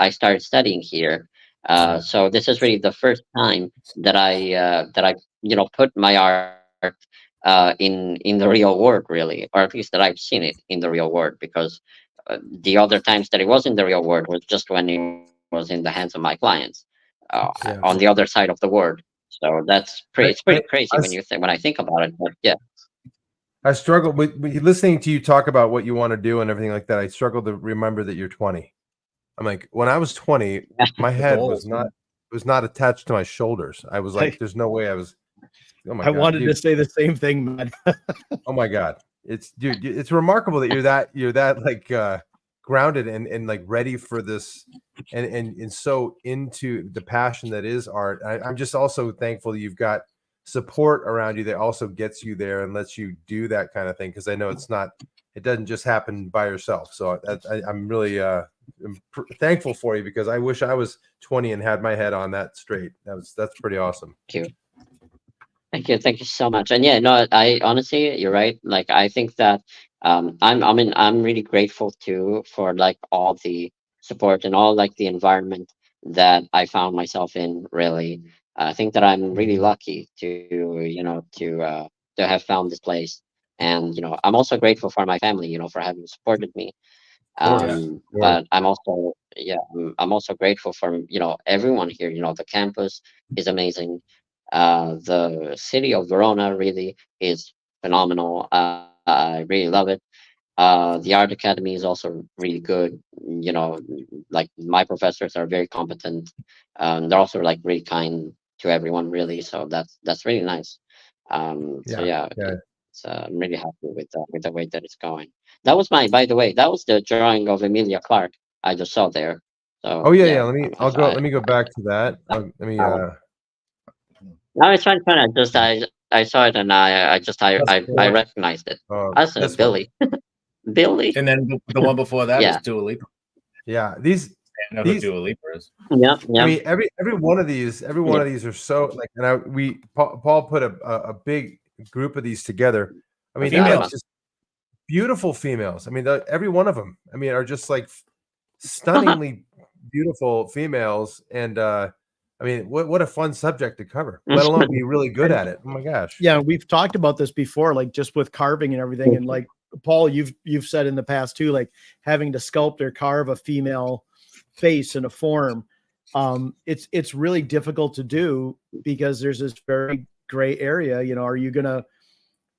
Speaker 2: I started studying here.
Speaker 3: Yeah.
Speaker 2: So this is really the first time that I put my art in the real world, really, or at least that I've seen it in the real world. Because the other times that it was in the real world was just when it was in the hands of my clients, on the
Speaker 3: Yeah.
Speaker 2: other side of the world. So it's pretty
Speaker 3: I,
Speaker 2: crazy
Speaker 3: I,
Speaker 2: when I think about it. But yeah.
Speaker 3: I struggle with listening to you talk about what you want to do and everything like that. I struggle to remember that you're 20. I'm like, when I was 20, my head was not attached to my shoulders. I was like, there's no way I was. Oh my
Speaker 1: I
Speaker 3: God,
Speaker 1: wanted
Speaker 3: dude.
Speaker 1: to say the same thing, man.
Speaker 3: Oh my God. It's dude, it's remarkable that you're that like grounded and like ready for this and so into the passion that is art. I'm just also thankful that you've got support around you that also gets you there and lets you do that kind of thing, because I know it doesn't just happen by yourself. So I'm really thankful for you, because I wish I was 20 and had my head on that straight. That's pretty awesome.
Speaker 2: Thank you. Thank you so much. And yeah, no, I honestly, you're right. Like, I think that I'm really grateful too for like all the support and all like the environment that I found myself in. Really, I think that I'm really lucky to, to have found this place. And I'm also grateful for my family, for having supported me. But I'm also, I'm also grateful for everyone here. The campus is amazing. The city of Verona really is phenomenal. I really love it. The art academy is also really good. Like, my professors are very competent. They're also like really kind to everyone, really. So that's really nice. So yeah, I'm really happy with the way that it's going. That was by the way, that was the drawing of Emilia Clarke I just saw there. So
Speaker 3: Oh yeah.
Speaker 2: yeah,
Speaker 3: Let me go back to that. Let me
Speaker 2: no, it's fine. I saw it and I recognized it. I said
Speaker 3: this one.
Speaker 2: Billy. Billy.
Speaker 4: And then the one before that
Speaker 2: Yeah.
Speaker 4: was Dua Lipa.
Speaker 3: Yeah,
Speaker 4: I know who Dua Lipa is.
Speaker 2: Yeah.
Speaker 3: I mean, every one of these, one of these are so like, and Paul put a big group of these together. I mean, they're just beautiful females. I mean, every one of them, I mean, are just like stunningly beautiful females. And I mean, what a fun subject to cover, let alone be really good at it. Oh my gosh.
Speaker 1: Yeah, we've talked about this before, like just with carving and everything. And like Paul, you've said in the past too, like having to sculpt or carve a female face in a form. It's really difficult to do because there's this very gray area. Are you gonna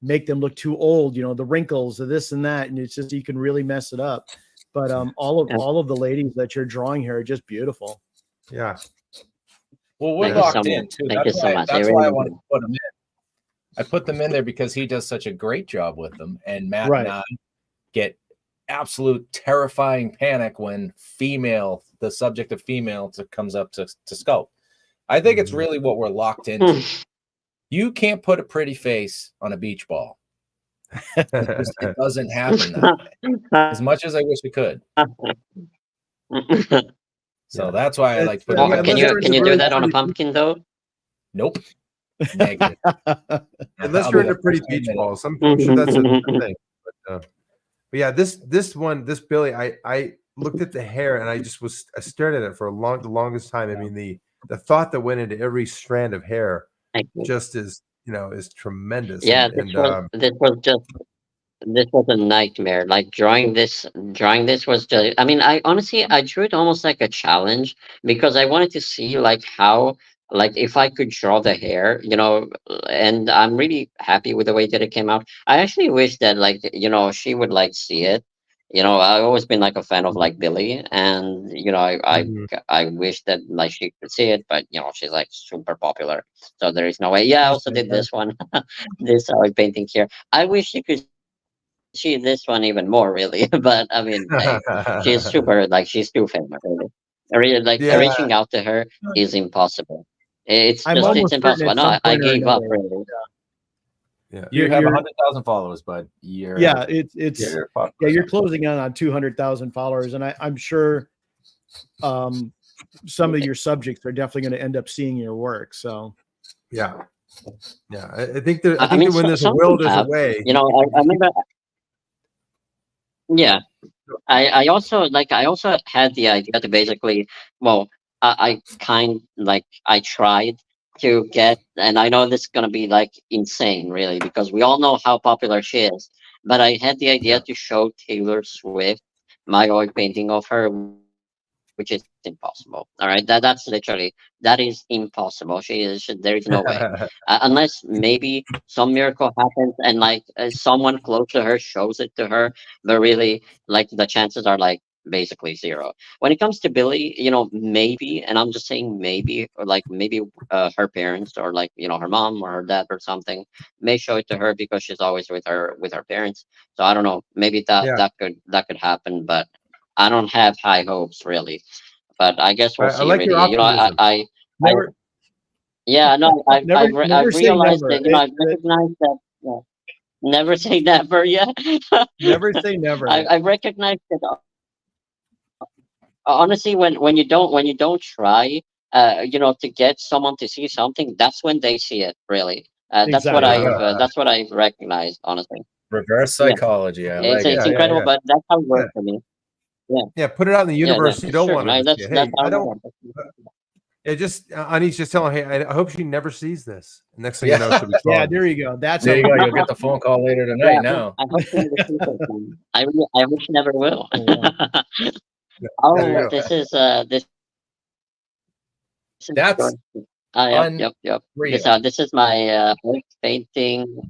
Speaker 1: make them look too old? The wrinkles, of this and that, and it's just, you can really mess it up. But all of the ladies that you're drawing here are just beautiful.
Speaker 3: Yeah.
Speaker 4: Well, we're locked in too. That's why I wanted to put them in. I put them in there because he does such a great job with them, and Matt and I get absolute terrifying panic when the subject of female comes up to sculpt. I think it's really what we're locked into. You can't put a pretty face on a beach ball. It doesn't happen that way. As much as I wish it could. So that's why I like putting.
Speaker 2: Can you do that on a pumpkin though?
Speaker 4: Nope. Negative.
Speaker 3: Unless you're into pretty beach balls, I'm sure that's a thing. But yeah, this Billy, I looked at the hair and I stared at it for the longest time. I mean, the thought that went into every strand of hair just is tremendous.
Speaker 2: Yeah, this was a nightmare. Like, drawing this was just, I mean, I honestly, I drew it almost like a challenge, because I wanted to see like how, like, if I could draw the hair, and I'm really happy with the way that it came out. I actually wish that, like, she would like see it. I've always been like a fan of like Billy, and I wish that like she could see it, but she's like super popular, so there is no way. Yeah, I also did this one, this painting here. I wish you could see this one even more, really. But I mean, like, she's super, like, she's too famous, really. Really, like, reaching out to her is impossible. It's impossible. No, I gave up, really.
Speaker 4: Yeah, you have 100,000 followers, but you're
Speaker 1: you're closing in on 200,000 followers, and I'm sure some of your subjects are definitely going to end up seeing your work. So
Speaker 3: I think that when there's a will, there's a way.
Speaker 2: I remember. Yeah, I also had the idea to basically, well, I tried to get, and I know this is gonna be like insane, really, because we all know how popular she is. But I had the idea to show Taylor Swift my oil painting of her, which is impossible. All right, that is impossible. There is no way, unless maybe some miracle happens and like someone close to her shows it to her. But really, like, the chances are like basically zero. When it comes to Billy, maybe, and I'm just saying maybe, or like maybe her parents, or like her mom or her dad or something may show it to her because she's always with her parents. So I don't know, maybe
Speaker 3: Yeah,
Speaker 2: that could happen, but I don't have high hopes really. But I guess we'll
Speaker 3: I
Speaker 2: see.
Speaker 3: like your
Speaker 2: Really,
Speaker 3: optimism.
Speaker 2: I
Speaker 3: Never,
Speaker 2: yeah, no,
Speaker 1: Never, never
Speaker 2: I've
Speaker 1: say
Speaker 2: realized
Speaker 1: never.
Speaker 2: that I've recognized that. Yeah, never say never. Yeah,
Speaker 1: Never say never.
Speaker 2: I've recognized that. Honestly, when you don't try, to get someone to see something, that's when they see it. Really,
Speaker 1: Exactly.
Speaker 3: there you go.
Speaker 2: that's what I've recognized. Honestly,
Speaker 4: Reverse
Speaker 2: yeah,
Speaker 4: psychology. I
Speaker 2: it's
Speaker 4: like it.
Speaker 2: it's
Speaker 3: Yeah, yeah,
Speaker 2: incredible,
Speaker 3: yeah,
Speaker 2: but that's how it
Speaker 3: yeah,
Speaker 2: works for me. Yeah,
Speaker 3: yeah. Put it out in the
Speaker 2: yeah,
Speaker 3: universe. You
Speaker 2: it's
Speaker 3: don't
Speaker 2: true.
Speaker 3: want them
Speaker 2: No,
Speaker 3: to see
Speaker 2: that's
Speaker 3: it.
Speaker 2: that's
Speaker 3: Hey,
Speaker 2: how
Speaker 3: I
Speaker 2: it
Speaker 3: don't.
Speaker 2: works.
Speaker 3: It just Anish just telling her, hey, I hope she never sees this. Next thing you
Speaker 4: Yeah.
Speaker 3: know, she'll be
Speaker 1: Yeah,
Speaker 3: calling.
Speaker 1: there you go. That's
Speaker 4: There
Speaker 1: how
Speaker 4: you
Speaker 1: you
Speaker 4: go.
Speaker 1: do
Speaker 4: You'll
Speaker 1: it.
Speaker 4: get the phone call later
Speaker 2: Yeah,
Speaker 4: tonight. Now,
Speaker 2: I hope she never sees it. Man. I wish she never will.
Speaker 1: Oh, wow.
Speaker 3: Yeah, there you
Speaker 2: Oh,
Speaker 3: go.
Speaker 2: this is
Speaker 4: that's
Speaker 2: good. Yep, yep, yep.
Speaker 4: unreal.
Speaker 2: This is my first painting.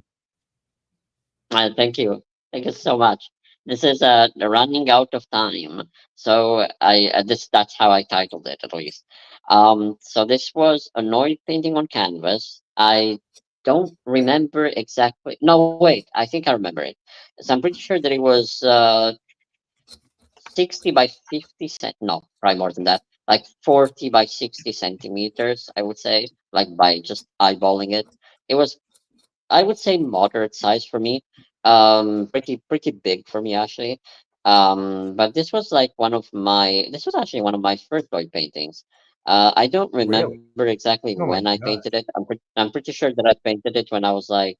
Speaker 2: Thank you. Thank you so much. This is the running out of time. So that's how I titled it, at least. So this was an oil painting on canvas. I don't remember exactly. No, wait. I think I remember it. So I'm pretty sure that it was 60 by 50 cent. No, probably more than that. Like 40 by 60 centimeters, I would say. Like by just eyeballing it. It was, I would say, moderate size for me. Pretty big for me actually. But this was actually one of my first oil paintings. I don't
Speaker 3: Really?
Speaker 2: remember exactly
Speaker 3: Oh my
Speaker 2: when I
Speaker 3: god!
Speaker 2: painted it. I'm pretty sure that I painted it when I was like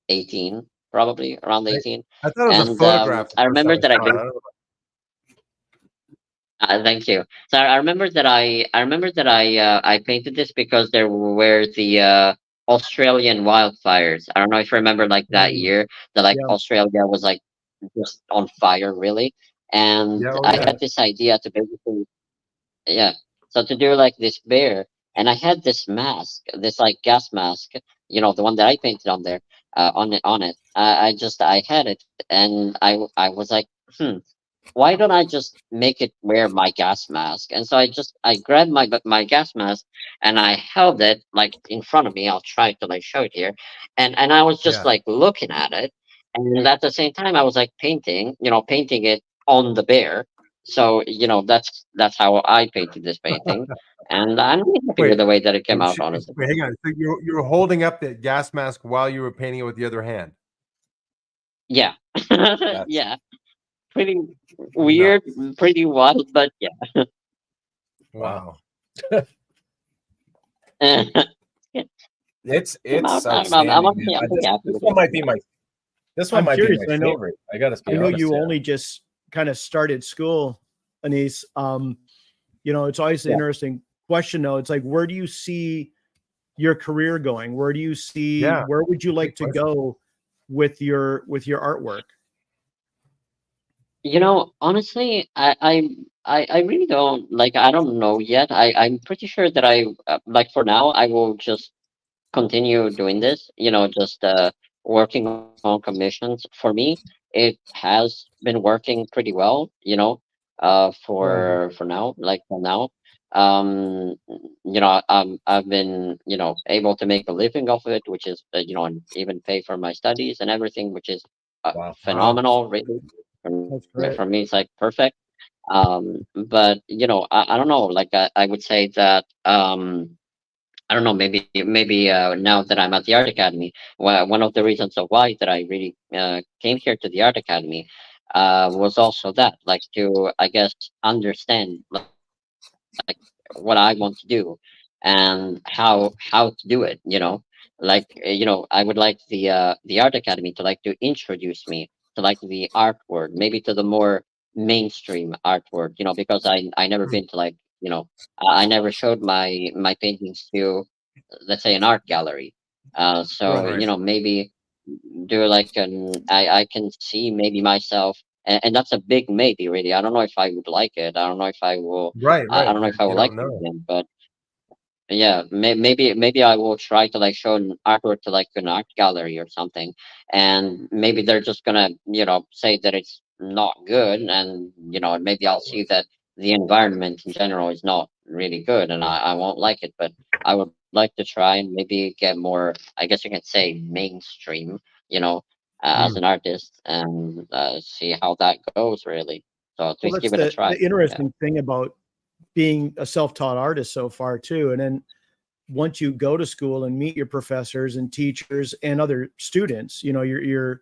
Speaker 2: 18, probably around
Speaker 3: I,
Speaker 2: 18.
Speaker 3: I thought it was a
Speaker 2: And
Speaker 3: photograph the
Speaker 2: I
Speaker 3: first time
Speaker 2: remember
Speaker 3: I
Speaker 2: that I
Speaker 3: saw it. I don't know.
Speaker 2: thank you. So I remember that I painted this because there were the Australian wildfires. I don't know if you remember like that
Speaker 1: Mm,
Speaker 2: year that like
Speaker 1: yeah,
Speaker 2: Australia was like just on fire really, and
Speaker 3: Yeah, oh
Speaker 2: I
Speaker 3: yeah,
Speaker 1: yeah.
Speaker 2: had this idea to basically, yeah, so to do like this bear, and I had this mask, this like gas mask, the one that I painted on there, on it. I had it, and I was like, hmm, why don't I just make it wear my gas mask? And so I grabbed my gas mask and I held it like in front of me. I'll try to like show it here, and I was just
Speaker 3: yeah.
Speaker 2: like looking at it, and at the same time I was like painting it on the bear. So that's how I painted this painting, and I'm really happy with
Speaker 3: Wait,
Speaker 2: the way that it came
Speaker 3: wait,
Speaker 2: out. Honestly,
Speaker 3: wait, hang on. So you were holding up the gas mask while you were painting it with the other hand.
Speaker 2: yeah,
Speaker 4: That's
Speaker 2: yeah, pretty weird,
Speaker 3: Nuts.
Speaker 2: pretty wild, but
Speaker 4: wow.
Speaker 3: Wow.
Speaker 2: yeah. Came
Speaker 4: It's
Speaker 2: out. I don't know. I'm
Speaker 4: outstanding, man.
Speaker 2: I'm pretty happy
Speaker 4: This
Speaker 2: with
Speaker 4: one
Speaker 2: it.
Speaker 4: might be
Speaker 2: Yeah.
Speaker 4: this one
Speaker 1: I'm
Speaker 4: might be
Speaker 1: curious.
Speaker 4: my
Speaker 1: I know.
Speaker 4: favorite. I gotta
Speaker 1: I
Speaker 4: be
Speaker 1: know
Speaker 4: honest
Speaker 1: you
Speaker 4: here.
Speaker 1: only just kind of started school, Anise. It's always an
Speaker 2: Yeah.
Speaker 1: interesting question, though. It's like, where do you see your career going? Where do you see?
Speaker 3: Yeah.
Speaker 1: Where would you like
Speaker 3: Good
Speaker 1: to
Speaker 3: question.
Speaker 1: go with your artwork?
Speaker 2: Honestly, I really don't like. I don't know yet. I'm pretty sure that like for now I will just continue doing this. Just working on commissions. For me, it has been working pretty well.
Speaker 3: Right.
Speaker 2: For now, like for now, I've been able to make a living off of it, which is and even pay for my studies and everything, which is
Speaker 4: Wow.
Speaker 3: Wow.
Speaker 2: phenomenal, really.
Speaker 1: That's great.
Speaker 2: For me, it's like perfect. But I don't know. Like I would say that I don't know. Maybe now that I'm at the Art Academy, one of the reasons of why that I really came here to the Art Academy was also that, like, to I guess understand like what I want to do and how to do it. I would like the Art Academy to like to introduce me to like the art world, maybe to the more mainstream art world. Because I never
Speaker 3: Hmm.
Speaker 2: been to like I never showed my paintings to, let's say, an art gallery.
Speaker 3: Right.
Speaker 2: So
Speaker 3: Right.
Speaker 2: maybe do like I can see maybe myself, and that's a big maybe, really. I don't know if I would like it. I don't know if I will.
Speaker 3: Right.
Speaker 2: I
Speaker 3: Right.
Speaker 2: don't know if I
Speaker 3: You
Speaker 2: would like
Speaker 3: don't
Speaker 2: it
Speaker 3: know.
Speaker 2: again, but yeah, maybe I will try to like show an artwork to like an art gallery or something, and maybe they're just gonna say that it's not good, and maybe I'll see that the environment in general is not really good, and I won't like it. But I would like to try and maybe get more, I guess you can say, mainstream, as an artist, and see how that goes, really. So at
Speaker 1: Well,
Speaker 2: least
Speaker 1: that's
Speaker 2: give it a try.
Speaker 1: the interesting thing about being a self-taught artist so far too. And then once you go to school and meet your professors and teachers and other students, your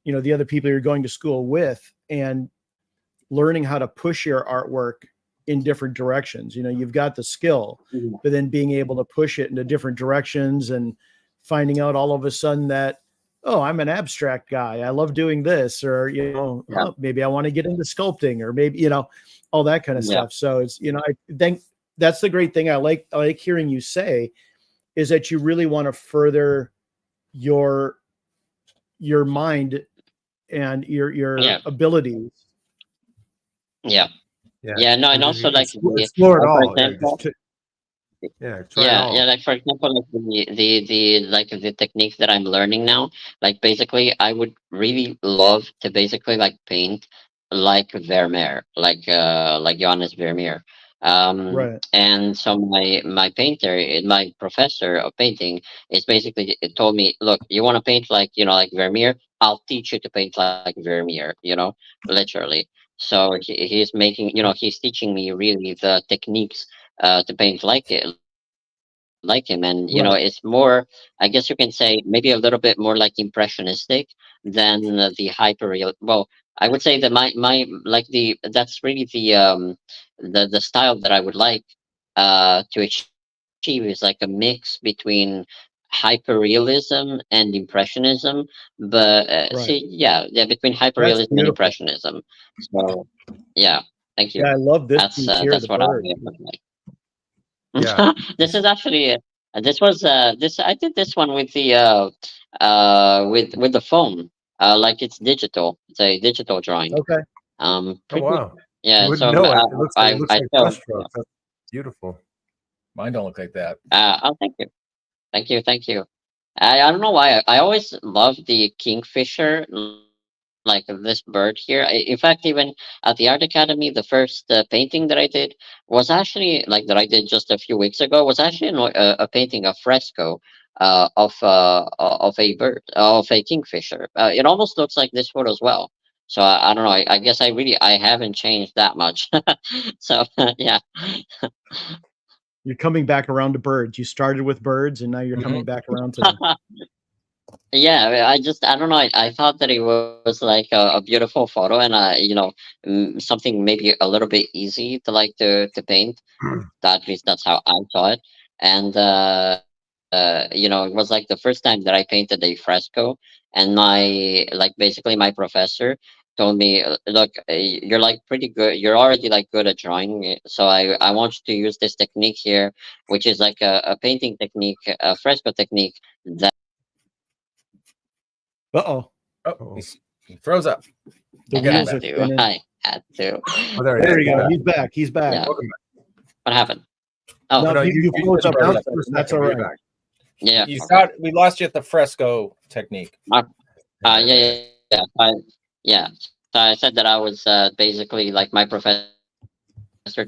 Speaker 1: the other people you're going to school with, and learning how to push your artwork in different directions. You've got the skill, but then being able to push it into different directions and finding out all of a sudden that, oh, I'm an abstract guy, I love doing this, or oh, maybe I want to get into sculpting, or maybe all that kind of stuff. So it's I think that's the great thing I like hearing you say, is that you really want to further your mind and your abilities.
Speaker 2: Yeah. No, and also like
Speaker 3: explore it all.
Speaker 2: Like for example, like the techniques that I'm learning now, like basically I would really love to basically like paint like Vermeer, like Johannes Vermeer.
Speaker 1: Right.
Speaker 2: And so my professor of painting is basically, it told me, look, you want to paint like like Vermeer, I'll teach you to paint like Vermeer, literally. So he's making, he's teaching me really the techniques to paint like him, and
Speaker 1: Right.
Speaker 2: it's more, I guess you can say, maybe a little bit more like impressionistic than the hyper real. Well, I would say that my like the that's really the style that I would like to achieve is like a mix between hyperrealism and impressionism, but
Speaker 1: Right.
Speaker 2: between
Speaker 1: That's
Speaker 2: hyperrealism and
Speaker 1: beautiful.
Speaker 2: impressionism. So yeah, thank you.
Speaker 1: Yeah, I love this piece here,
Speaker 2: That's
Speaker 1: the
Speaker 2: what I
Speaker 1: bird.
Speaker 2: would like.
Speaker 3: Yeah.
Speaker 2: This is actually this was this I did this one with the with the phone. Like it's digital. It's a digital drawing.
Speaker 1: Okay.
Speaker 3: Oh
Speaker 2: Pretty,
Speaker 3: wow.
Speaker 2: yeah.
Speaker 3: You
Speaker 2: So
Speaker 3: wouldn't know it. It looks
Speaker 2: I
Speaker 3: like
Speaker 2: felt,
Speaker 3: brushstrokes. That's beautiful.
Speaker 4: Mine don't look like that.
Speaker 2: oh, thank you. I don't know why I always love the kingfisher, like this bird here. In fact, even at the art academy, the first painting that I did was actually, like, that I did just a few weeks ago, was actually a painting, a fresco of a bird, of a kingfisher. It almost looks like this photo as well. So I don't know. I guess I haven't changed that much. So yeah.
Speaker 1: You're coming back around to birds. You started with birds, and now you're coming back around to them.
Speaker 2: Yeah, I don't know. I thought that it was like a beautiful photo, and something maybe a little bit easy to like to paint. At least that's how I saw it. And it was like the first time that I painted a fresco, and basically my professor told me, look, you're like pretty good. You're already like good at drawing, so I want you to use this technique here, which is like a painting technique, a fresco technique that.
Speaker 1: Uh-oh.
Speaker 4: Oh, he froze up.
Speaker 1: The
Speaker 2: I
Speaker 1: wheels
Speaker 2: had
Speaker 1: are
Speaker 2: to.
Speaker 1: spinning.
Speaker 2: I had to.
Speaker 3: Oh, there
Speaker 1: There
Speaker 3: it
Speaker 1: you
Speaker 3: is.
Speaker 1: go. He's back. He's back.
Speaker 2: Yeah.
Speaker 3: Welcome back.
Speaker 2: What happened? Oh,
Speaker 1: No,
Speaker 3: No,
Speaker 1: you froze up.
Speaker 3: froze
Speaker 1: outside.
Speaker 3: for a
Speaker 1: That's
Speaker 3: second,
Speaker 1: all
Speaker 3: but you're
Speaker 1: right.
Speaker 3: back.
Speaker 2: yeah.
Speaker 4: You
Speaker 2: Okay.
Speaker 4: thought we lost you at the fresco technique.
Speaker 2: Yeah. So I said that I was basically, like, my professor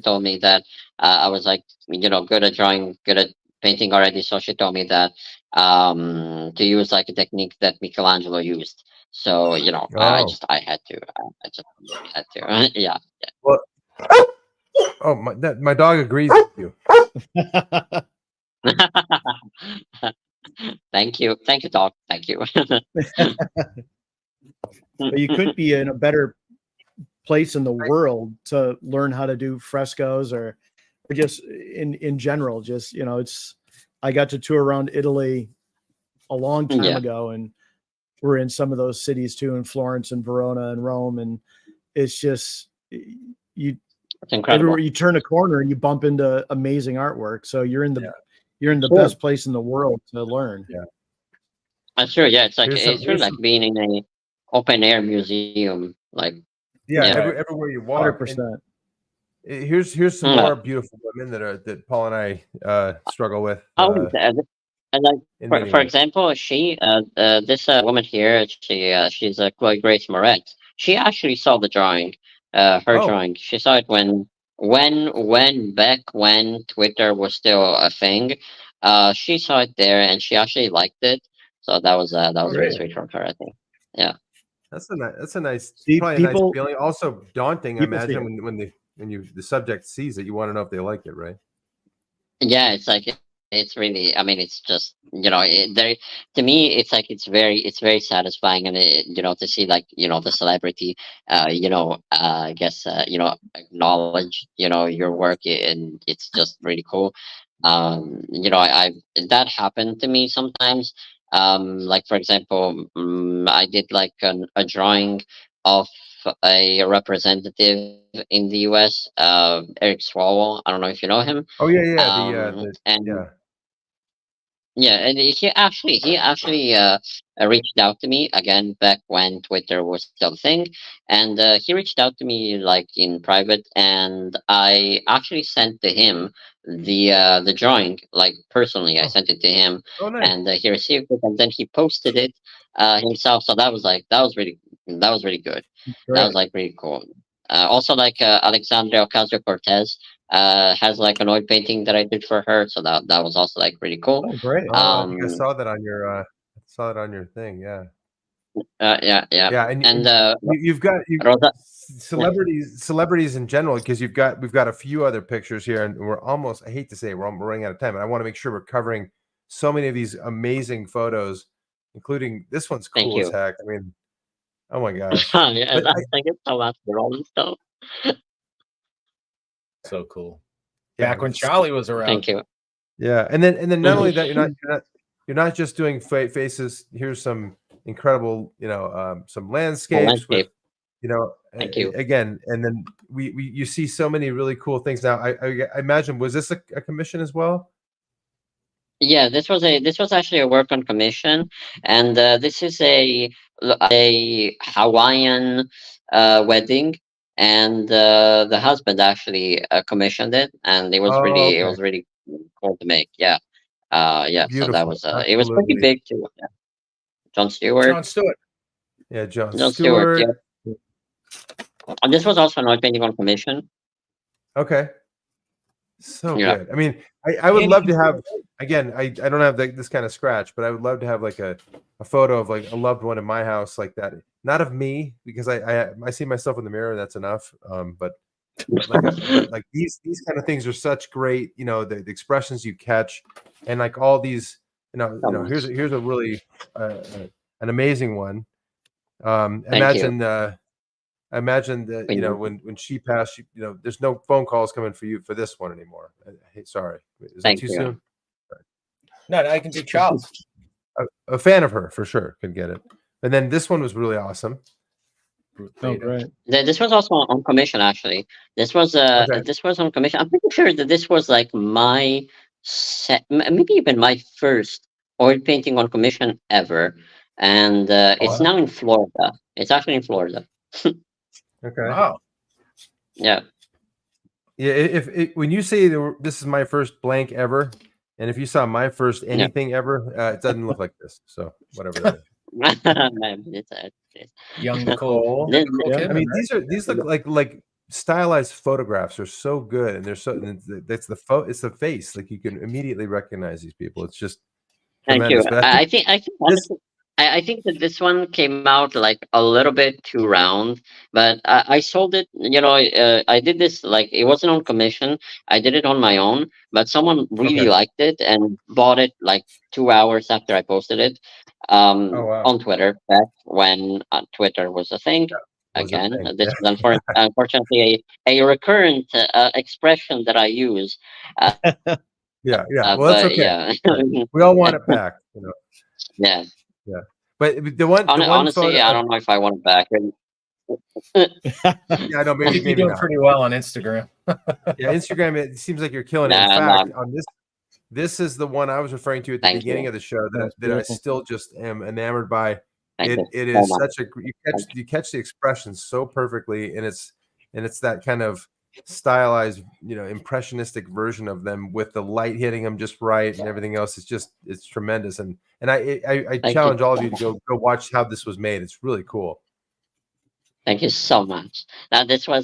Speaker 2: told me that I was like, good at drawing, good at painting already. So she told me that to use like a technique that Michelangelo used. So
Speaker 3: Oh.
Speaker 2: I had to. I just had to. Yeah.
Speaker 3: Well, oh, my dog agrees with you.
Speaker 2: Thank you, Doc. Thank you.
Speaker 1: But you could be in a better place in the world to learn how to do frescoes, or just in general. Just it's. I got to tour around Italy a long time
Speaker 2: Yeah.
Speaker 1: ago, and we're in some of those cities too, in Florence and Verona and Rome, and it's just you.
Speaker 2: It's incredible.
Speaker 1: Everywhere you turn a corner, you bump into amazing artwork. So you're in the
Speaker 2: Sure.
Speaker 1: best place in the world to learn.
Speaker 3: Yeah.
Speaker 2: That's true. Yeah, it's like
Speaker 3: Here's
Speaker 2: really like being in a open air museum. Like
Speaker 3: Yeah,
Speaker 2: Yeah.
Speaker 3: everywhere you walk.
Speaker 1: 100%.
Speaker 3: And here's some
Speaker 2: Yeah.
Speaker 3: more beautiful women that Paul and I struggle with.
Speaker 2: and like
Speaker 3: in
Speaker 2: for
Speaker 3: many ways.
Speaker 2: example, this woman here, she's Chloe Grace Moretz. she actually saw the drawing, her
Speaker 3: Oh,
Speaker 2: drawing. She saw it when back when Twitter was still a thing. She saw it there and she actually liked it. So that was really
Speaker 4: Great.
Speaker 2: sweet from her, I think. Yeah.
Speaker 3: that's a nice,
Speaker 1: See,
Speaker 3: probably a nice
Speaker 1: people
Speaker 3: feeling. Also daunting, I
Speaker 1: people see
Speaker 3: imagine,
Speaker 1: it.
Speaker 3: when the subject sees it, you want to know if they like it, right?
Speaker 2: Yeah, it's like it's really. I mean, it's just there. To me, it's like it's very satisfying, and to see like the celebrity, I guess acknowledge your work, and it's just really cool. I that happened to me sometimes. Like for example, I did like a drawing of a representative in the U.S. Eric Swalwell. I don't know if you know him.
Speaker 3: Oh yeah, yeah. The
Speaker 2: And
Speaker 3: yeah.
Speaker 2: yeah, and he actually reached out to me again back when Twitter was still a thing, and he reached out to me like in private, and I actually sent to him the drawing like personally. I
Speaker 3: Oh,
Speaker 2: sent it to him,
Speaker 3: oh, nice.
Speaker 2: and he received it, and then he posted it himself. So that was really good. That was
Speaker 1: Great.
Speaker 2: like really cool. Also, like Alexandria Ocasio Cortez has like an oil painting that I did for her, so that was also like really cool.
Speaker 1: Oh, great.
Speaker 3: Oh, I think I
Speaker 2: Um,
Speaker 3: saw that on your saw it on your thing. Yeah,
Speaker 2: yeah, yeah,
Speaker 3: yeah,
Speaker 2: and
Speaker 3: you've got
Speaker 2: Rosa, yeah,
Speaker 3: celebrities in general, because we've got a few other pictures here, and we're almost, I hate to say it, we're running out of time, and I want to make sure we're covering so many of these amazing photos, including this one's
Speaker 2: thank
Speaker 3: cool as
Speaker 2: you.
Speaker 3: heck. I mean, oh my gosh.
Speaker 2: Yeah,
Speaker 3: But
Speaker 2: thank you so much for all the stuff.
Speaker 4: So cool.
Speaker 3: yeah,
Speaker 4: Back when Charlie was around.
Speaker 2: Thank you.
Speaker 3: yeah, and then not only that, you're not just doing faces. Here's some incredible, some
Speaker 2: The
Speaker 3: landscapes with,
Speaker 2: landscape. Thank you.
Speaker 3: again, and then we you see so many really cool things. Now, I imagine, was this a commission as well?
Speaker 2: Yeah, this was actually a work on commission, and this is a Hawaiian wedding, and the husband actually commissioned it, and
Speaker 3: Oh,
Speaker 2: it
Speaker 3: okay,
Speaker 2: was really cool to make. Yeah, yeah. So that
Speaker 3: beautiful,
Speaker 2: was it was pretty
Speaker 3: absolutely.
Speaker 2: big too. Yeah. John Stewart,
Speaker 4: John Stewart.
Speaker 3: Yeah, John
Speaker 2: John Stewart.
Speaker 3: Stewart.
Speaker 2: Yeah, and this was also an oil painting on commission.
Speaker 3: Okay, so
Speaker 2: Yeah.
Speaker 3: good. I mean, I would
Speaker 4: Andy,
Speaker 3: love to have, again, I don't have this kind of scratch, but I would love to have like a photo of like a loved one in my house like that. Not of me, because I see myself in the mirror, and that's enough. But like these kind of things are such great, the expressions you catch, and like all these,
Speaker 2: So much.
Speaker 3: here's a really an amazing one.
Speaker 2: Thank you.
Speaker 3: Imagine that,
Speaker 2: Thank you.
Speaker 3: when she passed, there's no phone calls coming for you for this one anymore. Hey, sorry, is that
Speaker 2: Thank
Speaker 3: too
Speaker 2: you.
Speaker 3: soon?
Speaker 4: No, I can do Charles.
Speaker 3: A fan of her for sure could get it. And then this one was really awesome.
Speaker 1: Oh, great.
Speaker 2: This was also on commission actually.
Speaker 3: Okay.
Speaker 2: This was on commission. I'm pretty sure that this was like my maybe even my first oil painting on commission ever, and it's
Speaker 3: Wow.
Speaker 2: now in Florida. It's actually in Florida.
Speaker 3: Okay.
Speaker 4: Wow.
Speaker 2: Yeah.
Speaker 3: Yeah. When you say this is my first blank ever, and if you saw my first
Speaker 2: Yeah.
Speaker 3: anything ever, it doesn't look like this. So whatever that is.
Speaker 2: It's
Speaker 4: Young Nicole.
Speaker 2: This-
Speaker 4: Nicole
Speaker 1: Yeah.
Speaker 3: I
Speaker 4: Kidman,
Speaker 3: mean,
Speaker 4: right?
Speaker 3: these look like stylized photographs. Are so good, and they're so. And it's the face. Like you can immediately recognize these people. It's just
Speaker 2: Thank you.
Speaker 3: tremendous. But I think
Speaker 2: I think
Speaker 3: this.
Speaker 2: honestly, I think that this one came out like a little bit too round, but I sold it. I did this like it wasn't on commission. I did it on my own, but someone really
Speaker 3: Okay.
Speaker 2: liked it and bought it like 2 hours after I posted it
Speaker 3: Oh wow.
Speaker 2: on Twitter back when Twitter was a thing.
Speaker 3: Was a
Speaker 2: Again,
Speaker 3: thing.
Speaker 2: this
Speaker 3: Yeah.
Speaker 2: is unfortunately a recurrent expression that I use.
Speaker 3: Yeah. Well, that's
Speaker 2: But
Speaker 3: okay.
Speaker 2: yeah,
Speaker 3: We all want it back.
Speaker 2: yeah.
Speaker 3: Yeah. But the one
Speaker 2: Honestly,
Speaker 3: photo.
Speaker 2: I don't know if I want it back.
Speaker 3: Yeah, no,
Speaker 4: I think
Speaker 3: maybe
Speaker 4: you're doing
Speaker 3: not.
Speaker 4: pretty well on Instagram.
Speaker 3: Yeah, Instagram. It seems like you're killing it. In
Speaker 2: Nah,
Speaker 3: fact,
Speaker 2: nah,
Speaker 3: on this is the one I was referring to at the
Speaker 2: thank
Speaker 3: beginning
Speaker 2: you.
Speaker 3: of the show
Speaker 1: That's
Speaker 3: that I
Speaker 1: beautiful.
Speaker 3: still just am enamored by.
Speaker 2: Thank you
Speaker 3: It
Speaker 2: so
Speaker 3: is
Speaker 2: much.
Speaker 3: such a you catch the expressions so perfectly, and it's that kind of stylized, impressionistic version of them with the light hitting them just right and everything else. It's tremendous, and I
Speaker 2: Thank you.
Speaker 3: challenge all of you to go watch how this was made. It's really cool.
Speaker 2: Thank you so much. Now this
Speaker 3: Yeah.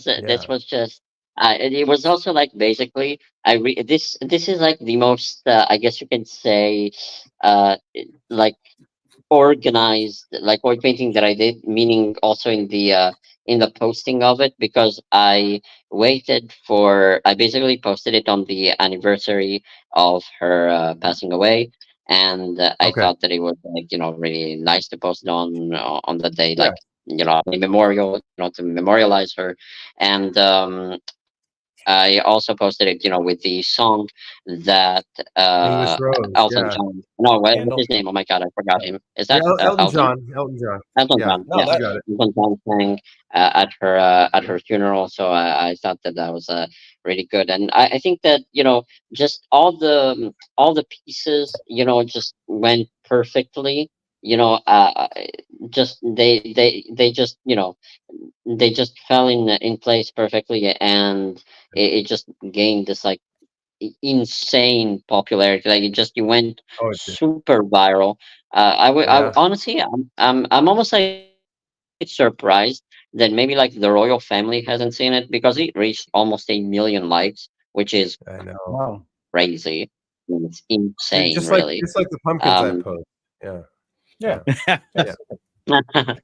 Speaker 2: was just it was also like basically this is like the most I guess you can say like organized like oil painting that I did, meaning also in the posting of it, because I basically posted it on the anniversary of her passing away, and I
Speaker 3: Okay.
Speaker 2: thought that it was like really nice to post it on the day,
Speaker 3: Yeah.
Speaker 2: like a memorial, to memorialize her. And I also posted it, with the song that
Speaker 3: English Rose.
Speaker 2: Elton
Speaker 3: Yeah.
Speaker 2: John. No, what's
Speaker 4: Candle.
Speaker 2: his name? Oh my God, I forgot him. Is
Speaker 3: Yeah.
Speaker 2: that
Speaker 3: Elton
Speaker 2: Elton?
Speaker 3: John. Elton John.
Speaker 2: Elton
Speaker 3: Yeah.
Speaker 2: John,
Speaker 4: No,
Speaker 2: yeah.
Speaker 3: You
Speaker 4: that
Speaker 3: got it.
Speaker 2: Elton John sang at her funeral, so I thought that that was really good, and I think that just all the pieces just went perfectly. You know, just they just they just fell in place perfectly, and it just gained this like insane popularity. Like you went
Speaker 3: Oh, it did.
Speaker 2: super viral.
Speaker 3: Yeah.
Speaker 2: Honestly, I'm almost like surprised that maybe like the royal family hasn't seen it, because it reached almost 1 million likes, which is
Speaker 3: I know.
Speaker 1: Wow.
Speaker 2: crazy. I mean, it's insane,
Speaker 3: Just like
Speaker 2: really.
Speaker 3: the pumpkins I
Speaker 2: Um,
Speaker 3: post. Yeah.
Speaker 4: yeah.
Speaker 3: Yeah. Yeah.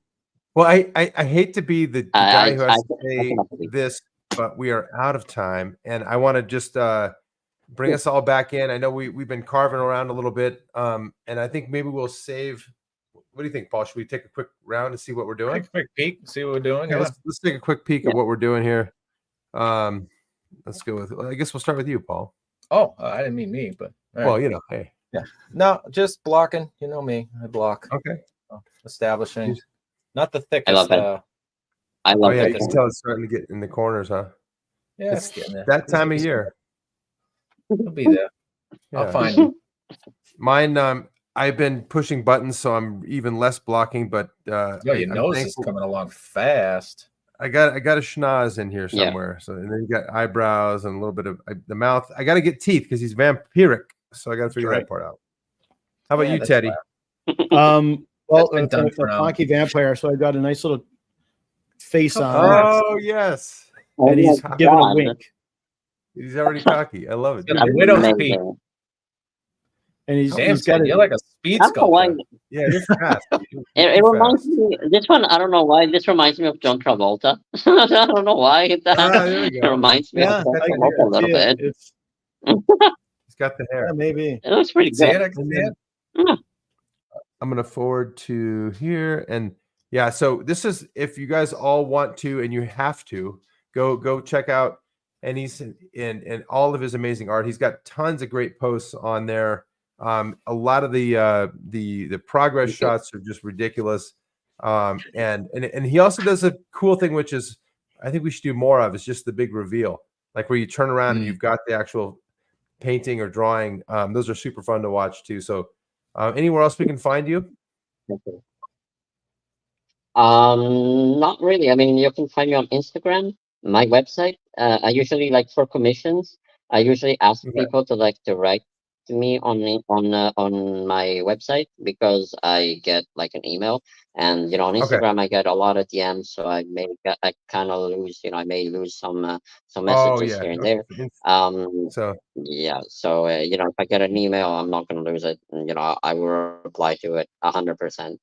Speaker 3: Well, I hate to be the guy who has to
Speaker 2: I
Speaker 3: say
Speaker 2: cannot believe.
Speaker 3: this, but we are out of time, and I want to just bring us all back in. I know we've been carving around a little bit, and I think maybe we'll save. What do you think, Paul? Should we take a quick round and see what we're doing?
Speaker 4: Take a quick peek, see what we're doing.
Speaker 3: Yeah,
Speaker 4: Yeah.
Speaker 3: let's take a quick peek
Speaker 2: Yeah.
Speaker 3: at what we're doing here. Um, let's go with. I guess we'll start with you, Paul.
Speaker 4: Oh, I didn't mean me, but all
Speaker 3: Well,
Speaker 4: right.
Speaker 3: hey.
Speaker 4: Yeah. No, just blocking. You know me. I block.
Speaker 3: Okay.
Speaker 4: Establishing.
Speaker 3: Yes.
Speaker 4: Not the
Speaker 2: I
Speaker 4: thickest.
Speaker 2: love it. I
Speaker 4: not
Speaker 3: Oh
Speaker 2: love
Speaker 4: the
Speaker 3: yeah,
Speaker 2: it.
Speaker 3: you can
Speaker 4: thickest.
Speaker 3: tell it's starting to get in the corners, huh?
Speaker 4: Yeah,
Speaker 3: It's
Speaker 4: it's getting there.
Speaker 3: that time of year.
Speaker 4: It'll be there. I'll
Speaker 3: Yeah.
Speaker 4: find it.
Speaker 3: Mine. I've been pushing buttons, so I'm even less blocking. But
Speaker 4: Yo, your
Speaker 3: I'm
Speaker 4: nose is
Speaker 3: thankful.
Speaker 4: coming along fast.
Speaker 3: I got a schnoz in here
Speaker 2: Yeah.
Speaker 3: somewhere. So and then you got eyebrows and a little bit of the mouth. I got to get teeth because he's vampiric. So I got to figure
Speaker 1: right.
Speaker 3: that part out. How about
Speaker 4: Yeah,
Speaker 3: you,
Speaker 4: that's
Speaker 3: Teddy?
Speaker 1: Well,
Speaker 4: That's been done
Speaker 1: I'm
Speaker 4: for
Speaker 1: a
Speaker 4: now.
Speaker 1: Ponky vampire, so I got a nice little face on,
Speaker 3: Oh yes,
Speaker 2: Oh
Speaker 1: and
Speaker 2: my
Speaker 1: he's
Speaker 3: God.
Speaker 1: giving a
Speaker 2: God.
Speaker 1: wink,
Speaker 3: he's already cocky. I love it.
Speaker 4: Got a
Speaker 3: Dude,
Speaker 4: widow's
Speaker 3: it-
Speaker 4: peak.
Speaker 2: Amazing.
Speaker 1: and
Speaker 4: Damn,
Speaker 1: he's got
Speaker 4: Ted,
Speaker 1: it.
Speaker 4: you're like a speed
Speaker 2: I don't know why.
Speaker 4: sculptor.
Speaker 3: Yeah, you're fast. You're
Speaker 2: It
Speaker 3: too
Speaker 2: reminds
Speaker 3: fast.
Speaker 2: me. This one, I don't know why. This reminds me of John Travolta. I don't know why
Speaker 3: There we
Speaker 2: it
Speaker 3: go.
Speaker 2: reminds me of
Speaker 1: Yeah,
Speaker 2: John
Speaker 3: Got
Speaker 1: I,
Speaker 3: the
Speaker 2: Travolta
Speaker 3: hair.
Speaker 2: a little
Speaker 1: see it.
Speaker 2: bit.
Speaker 1: It's
Speaker 3: He's got the hair.
Speaker 1: maybe.
Speaker 2: It looks pretty
Speaker 4: See
Speaker 2: good.
Speaker 4: it? I can
Speaker 3: And
Speaker 4: see
Speaker 3: then
Speaker 4: it.
Speaker 2: Mm.
Speaker 3: I'm gonna forward to here, and yeah. So this is if you guys all want to, and you have to go check out Ennis and all of his amazing art. He's got tons of great posts on there. A lot of the progress
Speaker 2: Thank you.
Speaker 3: shots are just ridiculous. And he also does a cool thing, which is I think we should do more of. Is just the big reveal, like where you turn around and
Speaker 4: Mm.
Speaker 3: you've got the actual painting or drawing. Those are super fun to watch too. So anywhere else we can find you?
Speaker 2: Thank you. Not really. I mean, you can find me on Instagram, my website. I usually like for commissions. I usually ask
Speaker 3: Okay.
Speaker 2: people to like to write to me on my website, because I get like an email, and on
Speaker 3: Okay.
Speaker 2: Instagram I get a lot of DMs, so I kind of lose. I may lose some
Speaker 3: Oh
Speaker 2: messages
Speaker 3: yeah.
Speaker 2: here and
Speaker 3: Okay.
Speaker 2: there. Um,
Speaker 3: So
Speaker 2: yeah. So if I get an email, I'm not gonna lose it. And, I will reply to it 100%.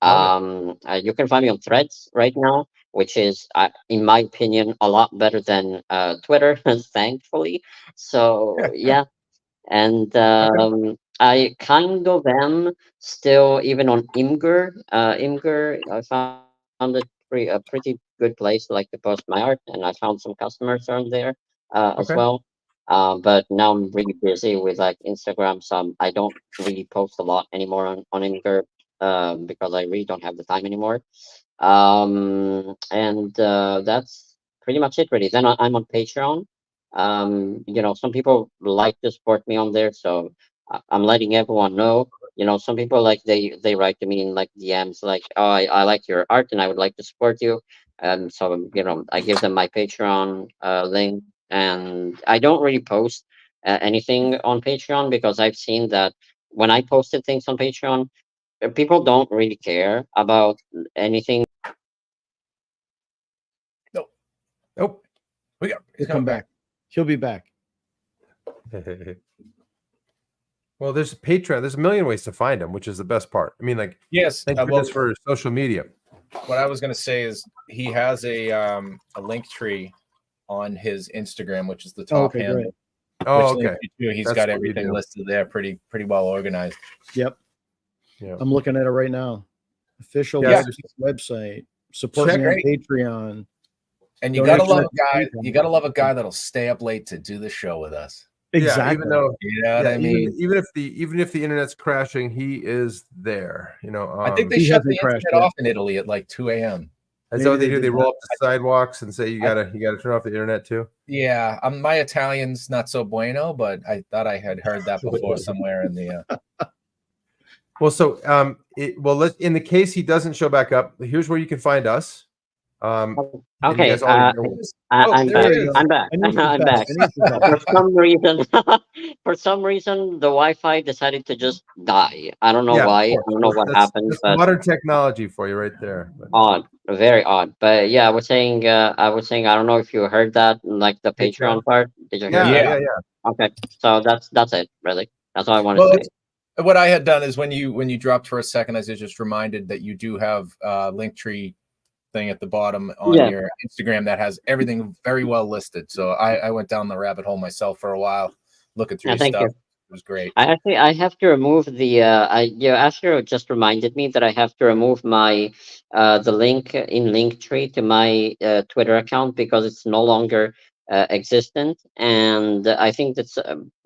Speaker 3: love it.
Speaker 2: You can find me on Threads right now, which is, in my opinion, a lot better than Twitter, thankfully. So yeah, and
Speaker 3: Okay.
Speaker 2: I kind of am still even on Imgur. Imgur, I found it a pretty good place to like to post my art, and I found some customers on there as
Speaker 3: Okay.
Speaker 2: well. But now I'm really busy with like Instagram, so I don't really post a lot anymore on Imgur, because I really don't have the time anymore. And that's pretty much it, really. Then I'm on Patreon. Some people like to support me on there, so I'm letting everyone know. Some people like they write to me in like DMs, like, oh, I like your art and I would like to support you. So I give them my Patreon link, and I don't really post anything on Patreon, because I've seen that when I posted things on Patreon, people don't really care about anything
Speaker 4: Oh, he's
Speaker 1: He'll
Speaker 4: coming
Speaker 1: come back. He'll be back.
Speaker 3: Well, there's Patreon. There's a million ways to find him, which is the best part. I mean, like,
Speaker 4: Yes.
Speaker 3: thank goodness for social media.
Speaker 4: What I was going to say is he has a link tree on his Instagram, which is the top
Speaker 1: Okay,
Speaker 4: handle.
Speaker 1: great.
Speaker 3: Oh,
Speaker 4: which
Speaker 3: okay.
Speaker 4: He's
Speaker 3: That's
Speaker 4: got
Speaker 3: what you
Speaker 4: everything
Speaker 3: do.
Speaker 4: listed there, pretty well organized.
Speaker 1: Yep.
Speaker 3: Yeah.
Speaker 1: I'm looking at it right now. Official
Speaker 3: Yeah.
Speaker 1: website. Support me on Patreon.
Speaker 4: And you gotta
Speaker 1: Donation
Speaker 4: love
Speaker 1: at
Speaker 4: a guy.
Speaker 1: PayPal.
Speaker 4: You gotta love a guy that'll stay up late to do the show with us.
Speaker 1: Exactly.
Speaker 3: Yeah, even though,
Speaker 4: You know what I mean?
Speaker 3: even if the internet's crashing, he is there. You know,
Speaker 4: I think they
Speaker 1: He
Speaker 4: shut
Speaker 1: hasn't
Speaker 4: the
Speaker 1: crashed
Speaker 4: internet
Speaker 1: yet.
Speaker 4: off in Italy at like 2 a.m.
Speaker 3: Is that what they
Speaker 1: Maybe
Speaker 3: do?
Speaker 1: they
Speaker 3: They
Speaker 1: did
Speaker 3: roll up the sidewalks and say you gotta turn off the internet too.
Speaker 4: Yeah, my Italian's not so bueno, but I thought I had heard that before somewhere in the.
Speaker 3: Well, so in the case he doesn't show back up, here's where you can find us. And you
Speaker 2: Okay,
Speaker 3: guys already know this.
Speaker 2: I'm
Speaker 4: there
Speaker 2: back.
Speaker 4: he is.
Speaker 2: I'm back.
Speaker 1: Anisha's
Speaker 2: I'm back.
Speaker 1: Anisha's
Speaker 2: For some reason, the Wi-Fi decided to just die. I don't know
Speaker 3: Yeah, of
Speaker 2: why. I
Speaker 3: course.
Speaker 2: don't know what
Speaker 3: That's
Speaker 2: happened,
Speaker 3: that's
Speaker 2: but
Speaker 3: modern technology for you right there. But-
Speaker 2: odd, very odd. But yeah, I was saying, I don't know if you heard that, like the Patreon part. Did you hear that?
Speaker 3: Yeah.
Speaker 2: Okay, so that's it, really. That's all I want to
Speaker 4: Well,
Speaker 2: say.
Speaker 4: what I had done is when you dropped for a second, I was just reminded that you do have a Linktree thing at the bottom on your Instagram that has everything very well listed. So I went down the rabbit hole myself for a while, looking through your
Speaker 2: Thank
Speaker 4: stuff.
Speaker 2: you.
Speaker 4: It was great.
Speaker 2: I have to remove the Astro just reminded me that I have to remove my the link in Linktree to my Twitter account because it's no longer existent, and I think that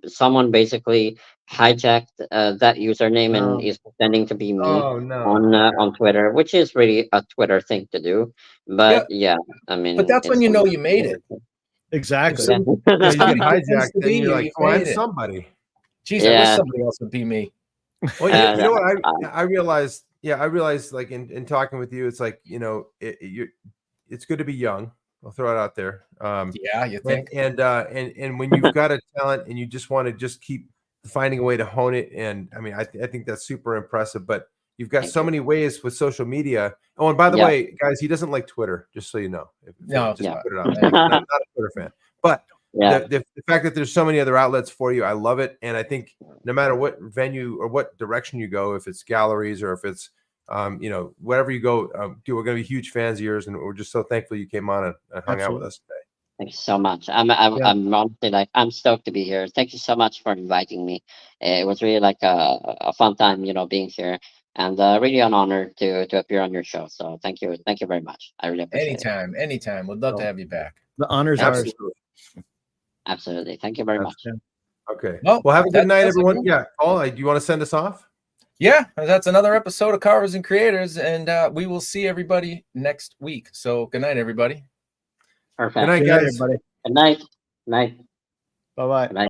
Speaker 2: someone basically hijacked that username and is pretending to be me
Speaker 3: Oh no.
Speaker 2: on Twitter, which is really a Twitter thing to do. But yeah, I mean,
Speaker 4: But that's when
Speaker 2: it's
Speaker 4: you know you made it.
Speaker 1: Exactly.
Speaker 2: Yeah.
Speaker 3: Yeah, you
Speaker 4: Somebody
Speaker 3: get
Speaker 4: pretends
Speaker 3: hijacked,
Speaker 4: to
Speaker 3: then
Speaker 4: be
Speaker 3: you're
Speaker 4: you,
Speaker 3: like,
Speaker 4: you
Speaker 3: oh, I'm
Speaker 4: made it.
Speaker 3: somebody.
Speaker 4: Jeez, I wish
Speaker 2: Yeah.
Speaker 4: somebody else would be me.
Speaker 3: Well, you know what
Speaker 2: Uh,
Speaker 3: I realized. Yeah, I realized like in talking with you, it's like it's good to be young. I'll throw it out there.
Speaker 4: Yeah, you think?
Speaker 3: And when you've got a talent and you just want to just keep finding a way to hone it, and I mean, I think that's super impressive. But you've got
Speaker 2: Thank
Speaker 3: so
Speaker 2: you.
Speaker 3: many ways with social media. Oh, and by the
Speaker 2: Yeah.
Speaker 3: way, guys, he doesn't like Twitter. Just so you know.
Speaker 4: No,
Speaker 3: just
Speaker 2: yeah.
Speaker 3: put it out there. Not a Twitter fan, but.
Speaker 2: Yeah.
Speaker 3: The fact that there's so many other outlets for you, I love it. And I think no matter what venue or what direction you go, if it's galleries or if it's, wherever you go, we're going to be huge fans of yours. And we're just so thankful you came on and hung out with us today.
Speaker 2: Thank you so much. I'm honestly like I'm stoked to be here. Thank you so much for inviting me. It was really like a fun time, being here, and really an honor to appear on your show. So thank you very much. I really appreciate it.
Speaker 4: Anytime. We'd love to have you back.
Speaker 1: The honor's ours.
Speaker 3: Absolutely.
Speaker 2: Absolutely. Thank you very much.
Speaker 3: Okay.
Speaker 4: Well,
Speaker 3: Well, have a good night,
Speaker 4: that's
Speaker 3: everyone.
Speaker 4: good.
Speaker 3: Yeah. Paul, do you want to send us off?
Speaker 4: Yeah, that's another episode of Carvers and Creators, and we will see everybody next week. So good night, everybody.
Speaker 2: Perfect.
Speaker 3: Good night,
Speaker 1: Good night,
Speaker 3: guys.
Speaker 1: everybody.
Speaker 2: Good night. Night.
Speaker 1: Bye-bye.
Speaker 2: Good night.